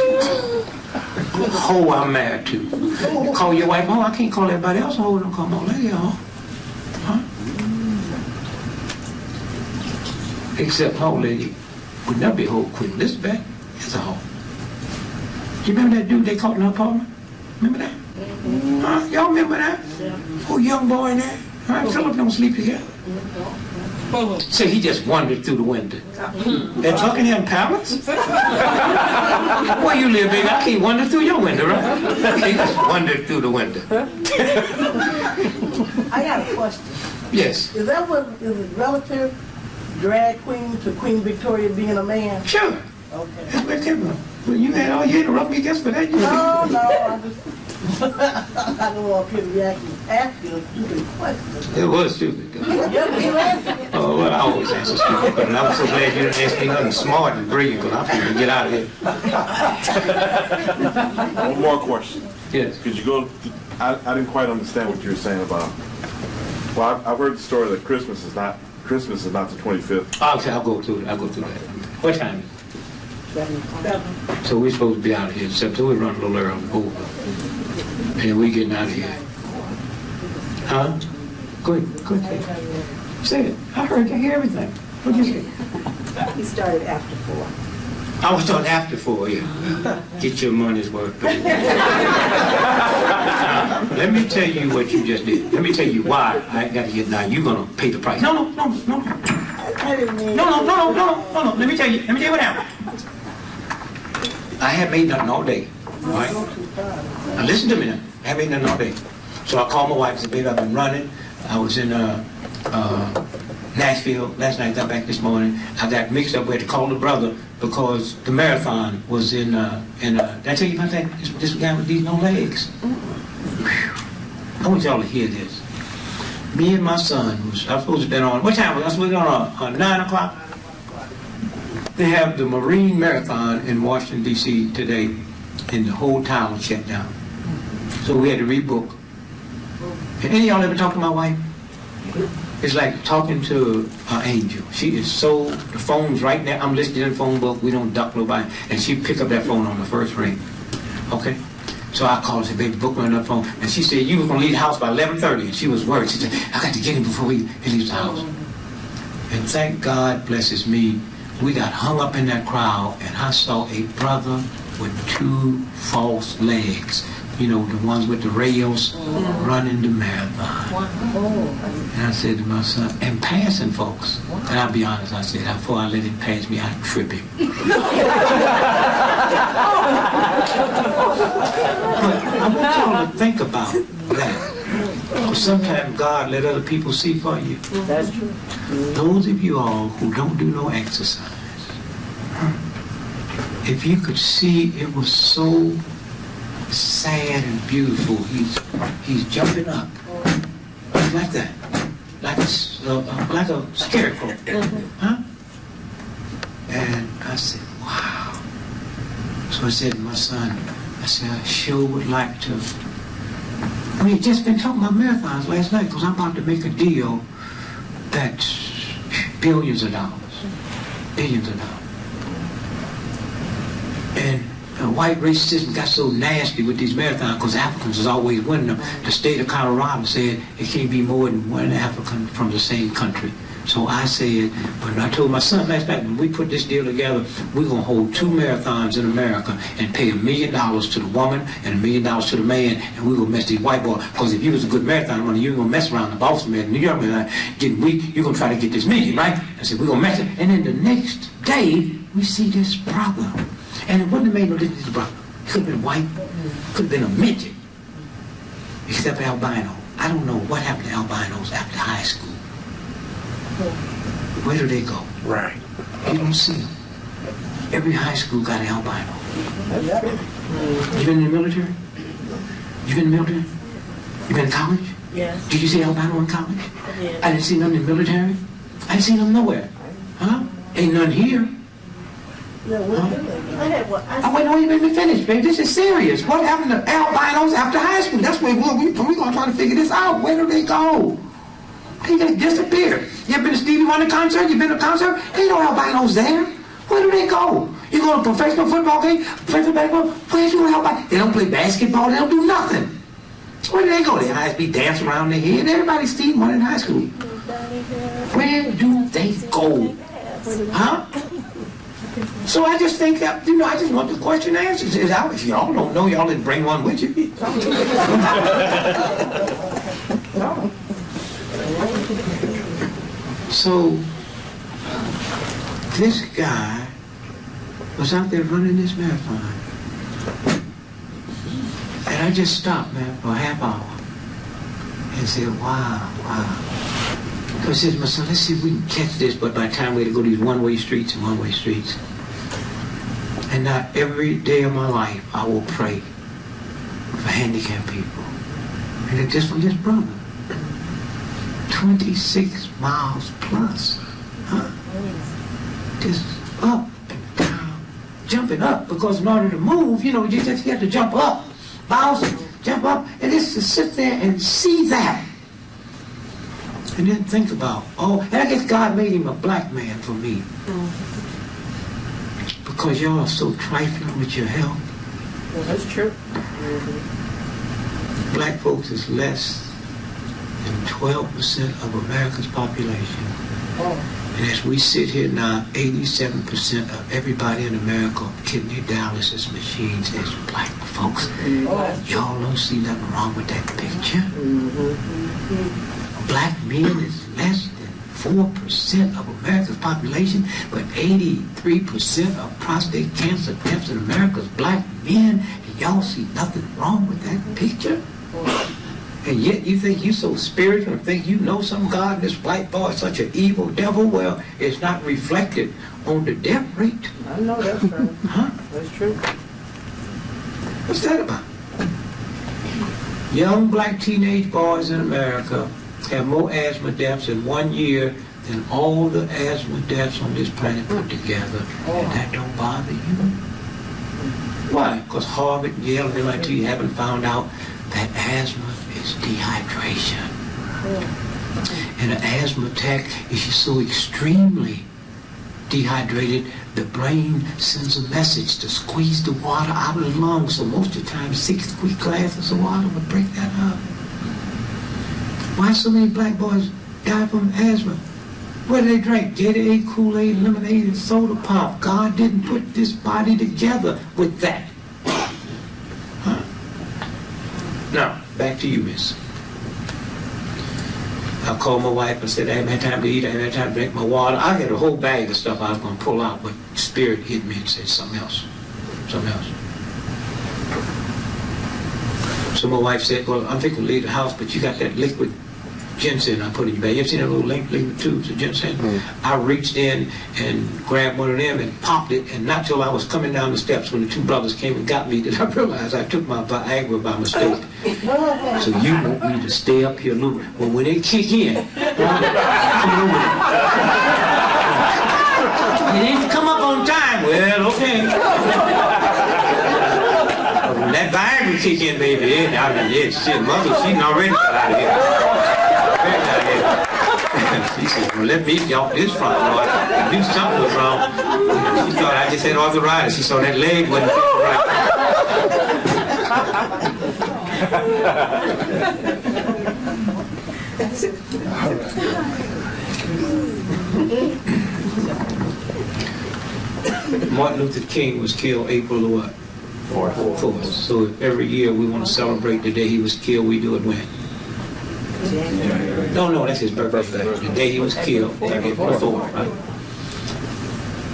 hoe I'm married to. You call your wife hoe. I can't call everybody else a hoe. Don't call my old lady a hoe. Huh? Except my old lady would never be a hoe. Queen Elizabeth is a hoe. You remember that dude they caught in her apartment? Remember that? Huh? Y'all remember that? Oh, young boy in there. Philip don't sleep together. So he just wandered through the window. At Buckingham Palace? Where you live, baby? I can't wander through your window, right? He just wandered through the window. I got a question. Yes. Is that what is it relative drag queen to Queen Victoria being a man? Sure. Okay. That's what it came from. Well, you interrupt me just for that. No, I just I don't want people to ask you a stupid question. It was stupid. Oh, well, I always answer stupid, but I'm so glad you didn't ask me nothing smart and brilliant, because I'm going to get out of here. One more question. Yes. Could you go? I didn't quite understand what you were saying about. Well, I've heard the story that Christmas is not the 25th. I'll go through it. I'll go through that. What time is it? So we're supposed to be out of here, except we run a little early over. And we getting out of here. Huh? Go ahead. Say it. I heard you hear everything. What'd you say? He started after 4. I was starting after 4, yeah. Get your money's worth, baby. Let me tell you what you just did. Let me tell you why I got to get now. You're going to pay the price. No. No. Let me tell you what happened. I had made nothing all day. Right? Now listen to me now. I had made nothing all day. So I called my wife and said, baby, I've been running. I was in Nashville last night, got back this morning. I got mixed up. We had to call the brother because the marathon was in did I tell you about that? This guy with these no legs. Whew. I want y'all to hear this. Me and my son, I was supposed to have been on, what time was I supposed to be on 9 o'clock? They have the Marine Marathon in Washington, D.C. today, and the whole town was shut down. So we had to rebook. And any of y'all ever talked to my wife? It's like talking to an angel. She is so, the phone's right there. I'm listed in the phone book. We don't duck nobody. And she picked up that phone on the first ring. Okay? So I called and said, baby, book me on that phone. And she said, you were going to leave the house by 11:30. And she was worried. She said, I got to get him before he leaves the house. And thank God blesses me. we got hung up in that crowd, and I saw a brother with 2 false legs. You know, the ones with the rails, running the marathon. And I said to my son, and passing folks. And I'll be honest, I said, before I let him pass me, I'd trip him. But I want y'all to think about that. Sometimes God let other people see for you. That's true. Those of you all who don't do no exercise, if you could see, it was so sad and beautiful. He's jumping up like that, like a scarecrow, huh? And I said, wow. So I said to my son, I said, I sure would like to. We had just been talking about marathons last night because I'm about to make a deal that's billions of dollars. And white racism got so nasty with these marathons because Africans is always winning them. The state of Colorado said it can't be more than one African from the same country. So I said, but I told my son last night, when we put this deal together, we're going to hold 2 marathons in America and pay $1 million to the woman and $1 million to the man, and we're going to mess these white boys. Because if you was a good marathon runner, you ain't going to mess around the Boston man, New York man, getting weak, you're going to try to get this million, right? I said, we're going to mess it. And then the next day, we see this brother. And it wouldn't have made no difference to the brother. He could have been white, could have been a midget, except albino. I don't know what happened to albinos after high school. Where do they go? Right. You don't see them. Every high school got an albino. You been in the military? You been in the military? You been in college? Yes. Did you see albino in college? Yes. I didn't see none in the military. I didn't see them nowhere. Huh? Ain't none here. No, I had what Oh, wait, no, you let me finish, baby. This is serious. What happened to albinos after high school? That's where we're going to try to figure this out. Where do they go? They just disappeared. You ever been to Stevie Wonder concert? You been to a concert? Ain't no albinos there. Where do they go? You go to a professional football game, professional basketball, where's your albino? They don't play basketball, they don't do nothing. Where do they go? Their eyes be dancing around their head. Everybody's Stevie Wonder in high school. Where do they go? Huh? So I just think that, you know, I just want the question answered. If y'all don't know, y'all didn't bring one with you. So this guy was out there running this marathon. And I just stopped, man, for a half hour and said, wow. So I said to my son, let's see if we can catch this, but by the time we had to go to these one-way streets. And now every day of my life, I will pray for handicapped people. And it's just from this brother. 26 miles plus. Huh? Just up and down, jumping up, because in order to move, you know, you have to jump up, bounce, jump up, and just to sit there and see that. And then think about, and I guess God made him a black man for me. Because y'all are so trifling with your health. Well, that's true. Black folks is less than 12% of America's population. And as we sit here now, 87% of everybody in America, kidney dialysis machines, is black folks. Y'all don't see nothing wrong with that picture. Black men is less than 4% of America's population, but 83% of prostate cancer deaths in America is black men. And y'all see nothing wrong with that picture? And yet you think you're so spiritual and think you know some God and this white boy is such an evil devil? Well, it's not reflected on the death rate. I know that's true. Huh? That's true. What's that about? Young black teenage boys in America have more asthma deaths in 1 year than all the asthma deaths on this planet put together. And that don't bother you? Why? Because Harvard, Yale, and MIT haven't found out that asthma is dehydration. And an asthma attack is so extremely dehydrated, the brain sends a message to squeeze the water out of the lungs. So most of the time, 6 quick glasses of water would break that up. Why so many black boys die from asthma? What did they drink? Gatorade, Kool-Aid, lemonade, and soda pop. God didn't put this body together with that. Huh? Now, back to you, miss. I called my wife and said, I haven't had time to eat, I haven't had time to drink my water. I had a whole bag of stuff I was going to pull out, but Spirit hit me and said something else. Something else. So my wife said, well, I'm thinking to leave the house, but you got that liquid ginseng I put in your bag. You ever seen that little liquid tubes of ginseng? I reached in and grabbed one of them and popped it, and not till I was coming down the steps when the two brothers came and got me did I realize I took my Viagra by mistake. So you want me to stay up here a little bit. Well, when they kick in, they didn't come up on time. Well, okay. When that Viagra kick in, baby, shit, mother, she already got out of here. She said, well, let me get off this front, Lord. Do something was wrong. She thought I just had arthritis. She saw that leg wasn't right. Martin Luther King was killed April the what? 4th. So if every year we want to celebrate the day he was killed, we do it when? No, that's his birthday. The day he was killed, April 4th, right?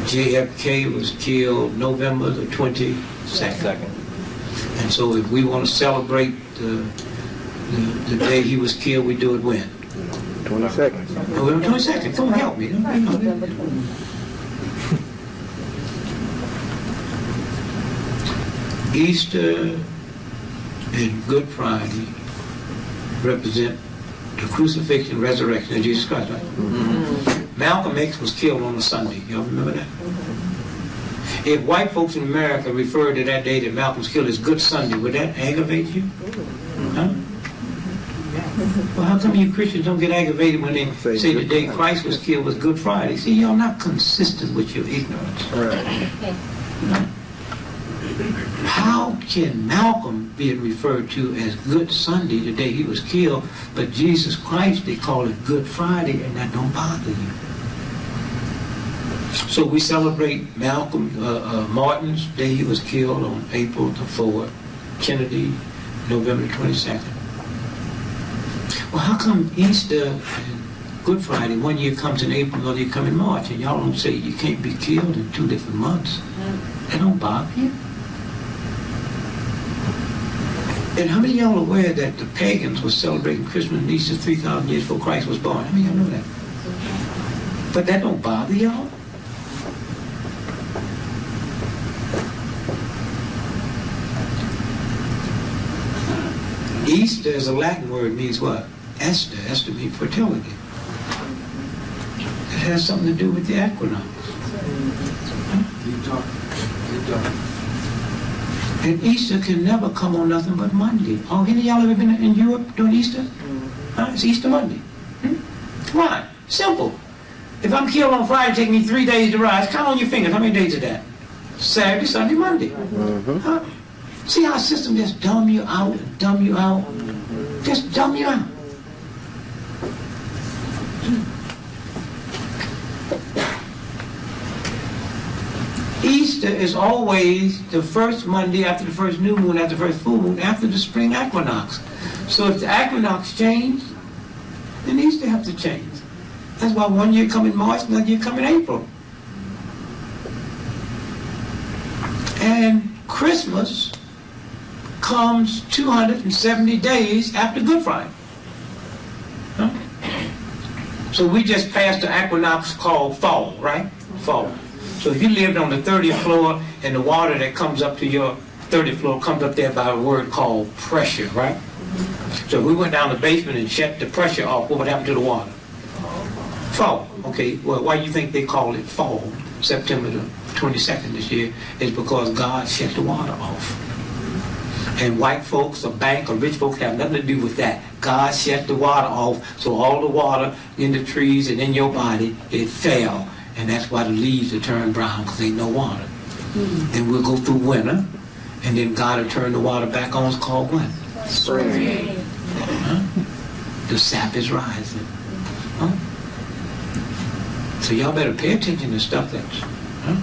JFK was killed November the 22nd. And so if we want to celebrate the day he was killed, we do it when? 22nd. November 22nd. Come on, help me. Easter and Good Friday represent the crucifixion, resurrection of Jesus Christ, right? Malcolm X was killed on a Sunday. Y'all remember that? If white folks in America refer to that day that Malcolm was killed as Good Sunday, would that aggravate you? Huh? Well, how come you Christians don't get aggravated when they say the day Christ was killed was Good Friday? See, y'all not consistent with your ignorance. Right. How can Malcolm be referred to as Good Sunday the day he was killed, but Jesus Christ, they call it Good Friday, and that don't bother you? So we celebrate Martin's day he was killed on April the 4th, Kennedy, November 22nd. Well, how come Easter and Good Friday, one year comes in April, another year comes in March, and y'all don't say you can't be killed in 2 different months? That don't bother you? And how many of y'all are aware that the pagans were celebrating Christmas and Easter 3,000 years before Christ was born? How many of y'all know that? But that don't bother y'all? Easter is a Latin word, means what? Esther. Esther means fertility. It has something to do with the equinox. And Easter can never come on nothing but Monday. Oh, any of y'all ever been in Europe during Easter? Huh? It's Easter Monday. Why? Simple. If I'm killed on Friday, it takes me 3 days to rise. Count on your fingers. How many days is that? Saturday, Sunday, Monday. Huh? See how our system just dumb you out and dumb you out? Just dumb you out. Easter is always the first Monday after the first new moon, after the first full moon, after the spring equinox. So if the equinox changed, then Easter has to change. That's why one year come in March, another year come in April. And Christmas comes 270 days after Good Friday. Huh? So we just passed the equinox called fall, right? Fall. So if you lived on the 30th floor and the water that comes up to your 30th floor comes up there by a word called pressure, right? So if we went down the basement and shut the pressure off, what would happen to the water? Fall. Okay, well, why do you think they call it fall, September the 22nd this year? Is because God shut the water off. And white folks or bank or rich folks have nothing to do with that. God shut the water off, so all the water in the trees and in your body, it fell. And that's why the leaves will turn brown, because ain't no water. And we'll go through winter, and then God will turn the water back on. It's called what? Spring. The sap is rising. Huh? So y'all better pay attention to stuff that's, huh?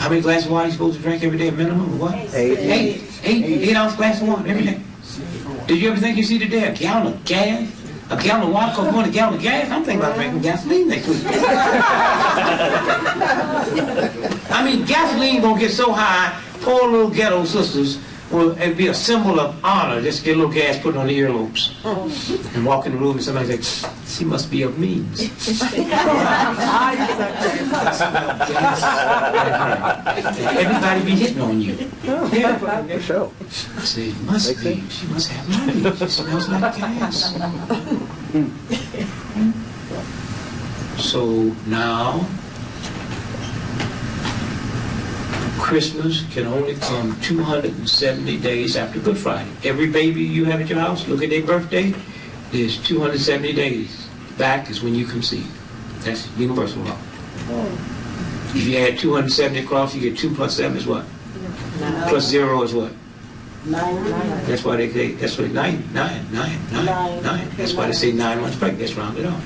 How many glasses of water are you supposed to drink every day, minimum, or what? 8-ounce glass of water every day. Did you ever think you see today a gallon of gas? A gallon of water costs more than a gallon of gas? I'm thinking about drinking gasoline next week. I mean, gasoline gonna get so high, poor little ghetto sisters will it'd be a symbol of honor just to get a little gas put on the earlobes and walk in the room and somebody say, she must be of means. Everybody be hitting on you. Yeah. I say, must be. She must have money. She smells like gas. So now, Christmas can only come 270 days after Good Friday. Every baby you have at your house, look at their birthday, there's 270 days. Back is when you conceive. That's universal law. If you add 270 across, you get 2 plus 7 is what? 9. Plus 0 is what? 9. That's why they say, that's what 9. That's why they say 9 months pregnant. That's rounded off.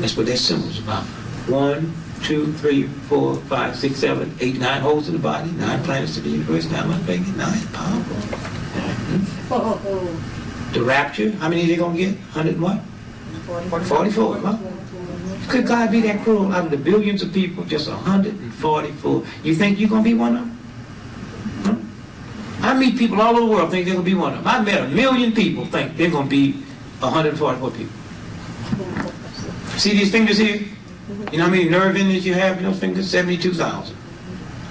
That's what that symbol's about. 1, 2, 3, 4, 5, 6, 7, 8, 9 holes in the body, 9 planets to the universe, 9 months pregnant, 9 powerful. The rapture, how many are they going to get? 100 and what? 44, huh? Could God be that cruel? Out of the billions of people, just 144. You think you're going to be one of them? Huh? I meet people all over the world think they're going to be one of them. I met 1 million people think they're going to be 144 people. See these fingers here? You know how many nerve endings you have in those fingers? 72,000.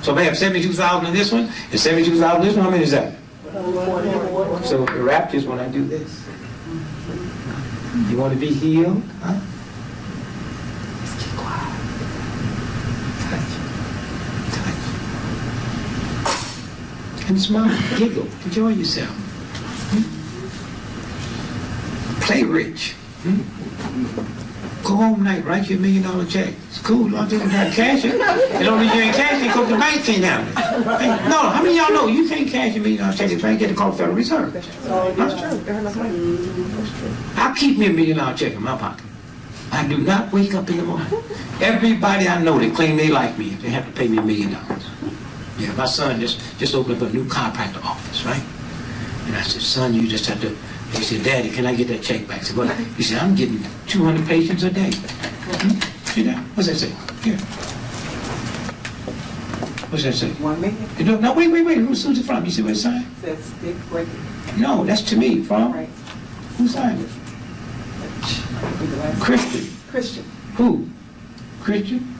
So if I have 72,000 in this one, and 72,000 in this one, how many is that? So the rapture is when I do this. You want to be healed? Huh? Let's keep quiet. Touch. And smile, giggle, enjoy yourself. Play rich. Go home tonight, write you $1 million check. It's cool, long as you don't cash it. And only you ain't cash it because the bank can't have it. No, how many of y'all know you can't cash $1 million check if you ain't get to call the Federal Reserve? That's true. I'll keep me $1 million check in my pocket. I do not wake up in the morning. Everybody I know, they claim they like me, they have to pay me $1 million. Yeah, my son just opened up a new chiropractor office, right? And I said, son, you just have to. He said, Daddy, can I get that check back? I said, what? He said, I'm getting 200 patients a day. See that? What's that say? Here. What's that say? 1 million? No, wait. Who's it from? You see what it signed? It says Gregory. No, that's to me. From? Right. Who signed it? Christian. Who? Christian?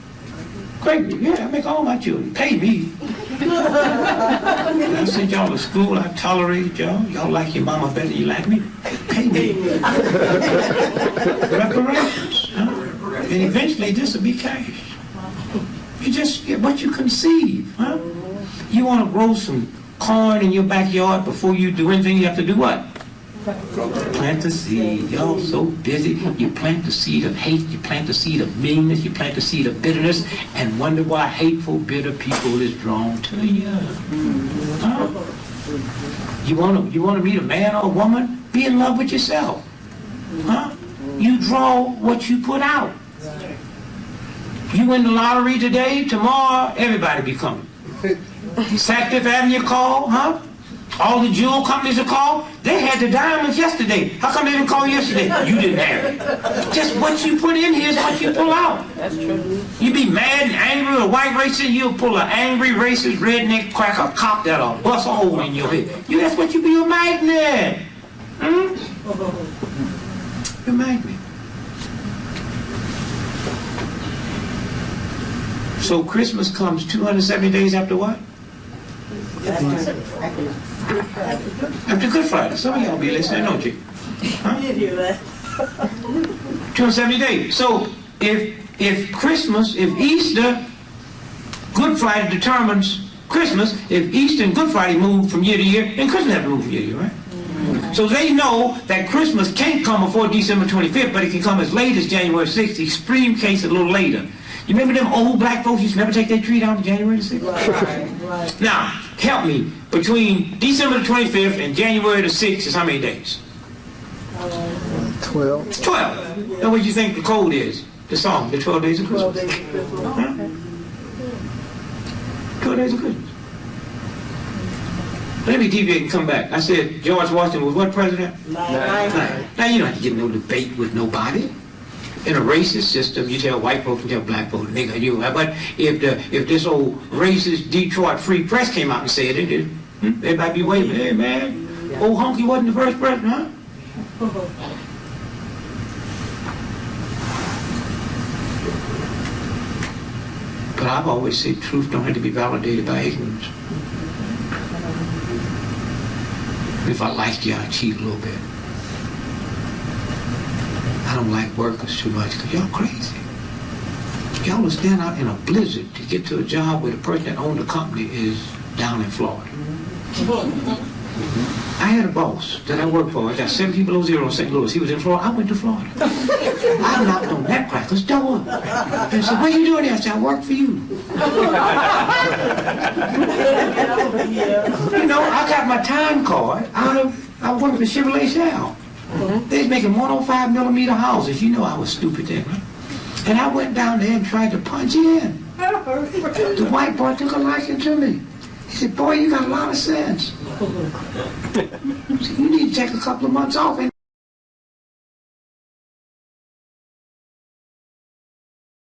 Gregory. Yeah, I make all my children. Pay me. I sent y'all to school. I tolerated y'all. Y'all like your mama better than you like me. Pay me. Reparations. Huh? And eventually this will be cash. You just get what you conceive. Huh? You want to grow some corn in your backyard before you do anything, you have to do what? Plant the seed. Y'all so busy. You plant the seed of hate. You plant the seed of meanness. You plant the seed of bitterness, and wonder why hateful, bitter people is drawn to you. Huh? You want to meet a man or a woman? Be in love with yourself. Huh? You draw what you put out. You win the lottery today. Tomorrow, everybody be coming. Sac Fifth Avenue call, huh? All the jewel companies are called. They had the diamonds yesterday. How come they didn't call yesterday? You didn't have it. Just what you put in here is what you pull out. That's true. You be mad and angry or white racist, you'll pull an angry racist redneck cracker cop that'll bust a hole in your head. That's what you be, a magnet. You're a magnet. So Christmas comes 270 days after what? After Good Friday. Some of y'all be listening, don't you? Huh? 270 days. So if Christmas, if Easter, Good Friday determines Christmas, if Easter and Good Friday move from year to year, then Christmas have to move from year to year, right? So they know that Christmas can't come before December 25th, but it can come as late as January 6th. Extreme case a little later. You remember them old black folks used to never take their tree down on January 6th? Right. Now, help me. Between December the 25th and January the 6th is how many days? 12. 12. Now what do you think the code is? The song, the 12 Days of 12 Christmas. days of Christmas. Huh? 12 Days of Christmas. Let me deviate and come back. I said George Washington was what president? Nine. Now you don't have to get no debate with nobody. In a racist system, you tell white folks, you tell black folks, nigga, you. But if this old racist Detroit Free Press came out and said it, everybody be waving, hey man, old Honky wasn't the first president, huh? But I've always said truth don't have to be validated by ignorance. If I liked you, I'd cheat a little bit. I don't like workers too much because y'all crazy. Y'all will stand out in a blizzard to get to a job where the person that owned the company is down in Florida. I had a boss that I worked for. I got 17 below zero in St. Louis. He was in Florida. I went to Florida. I knocked on that cracker's door and said, what are you doing here? I said, I work for you. You know, I got my time card I was working for Chevrolet Shell. They was making 105 millimeter houses. You know I was stupid then, right? And I went down there and tried to punch in. The white boy took a liking to me. He said, boy, you got a lot of sense. So you need to take a couple of months off.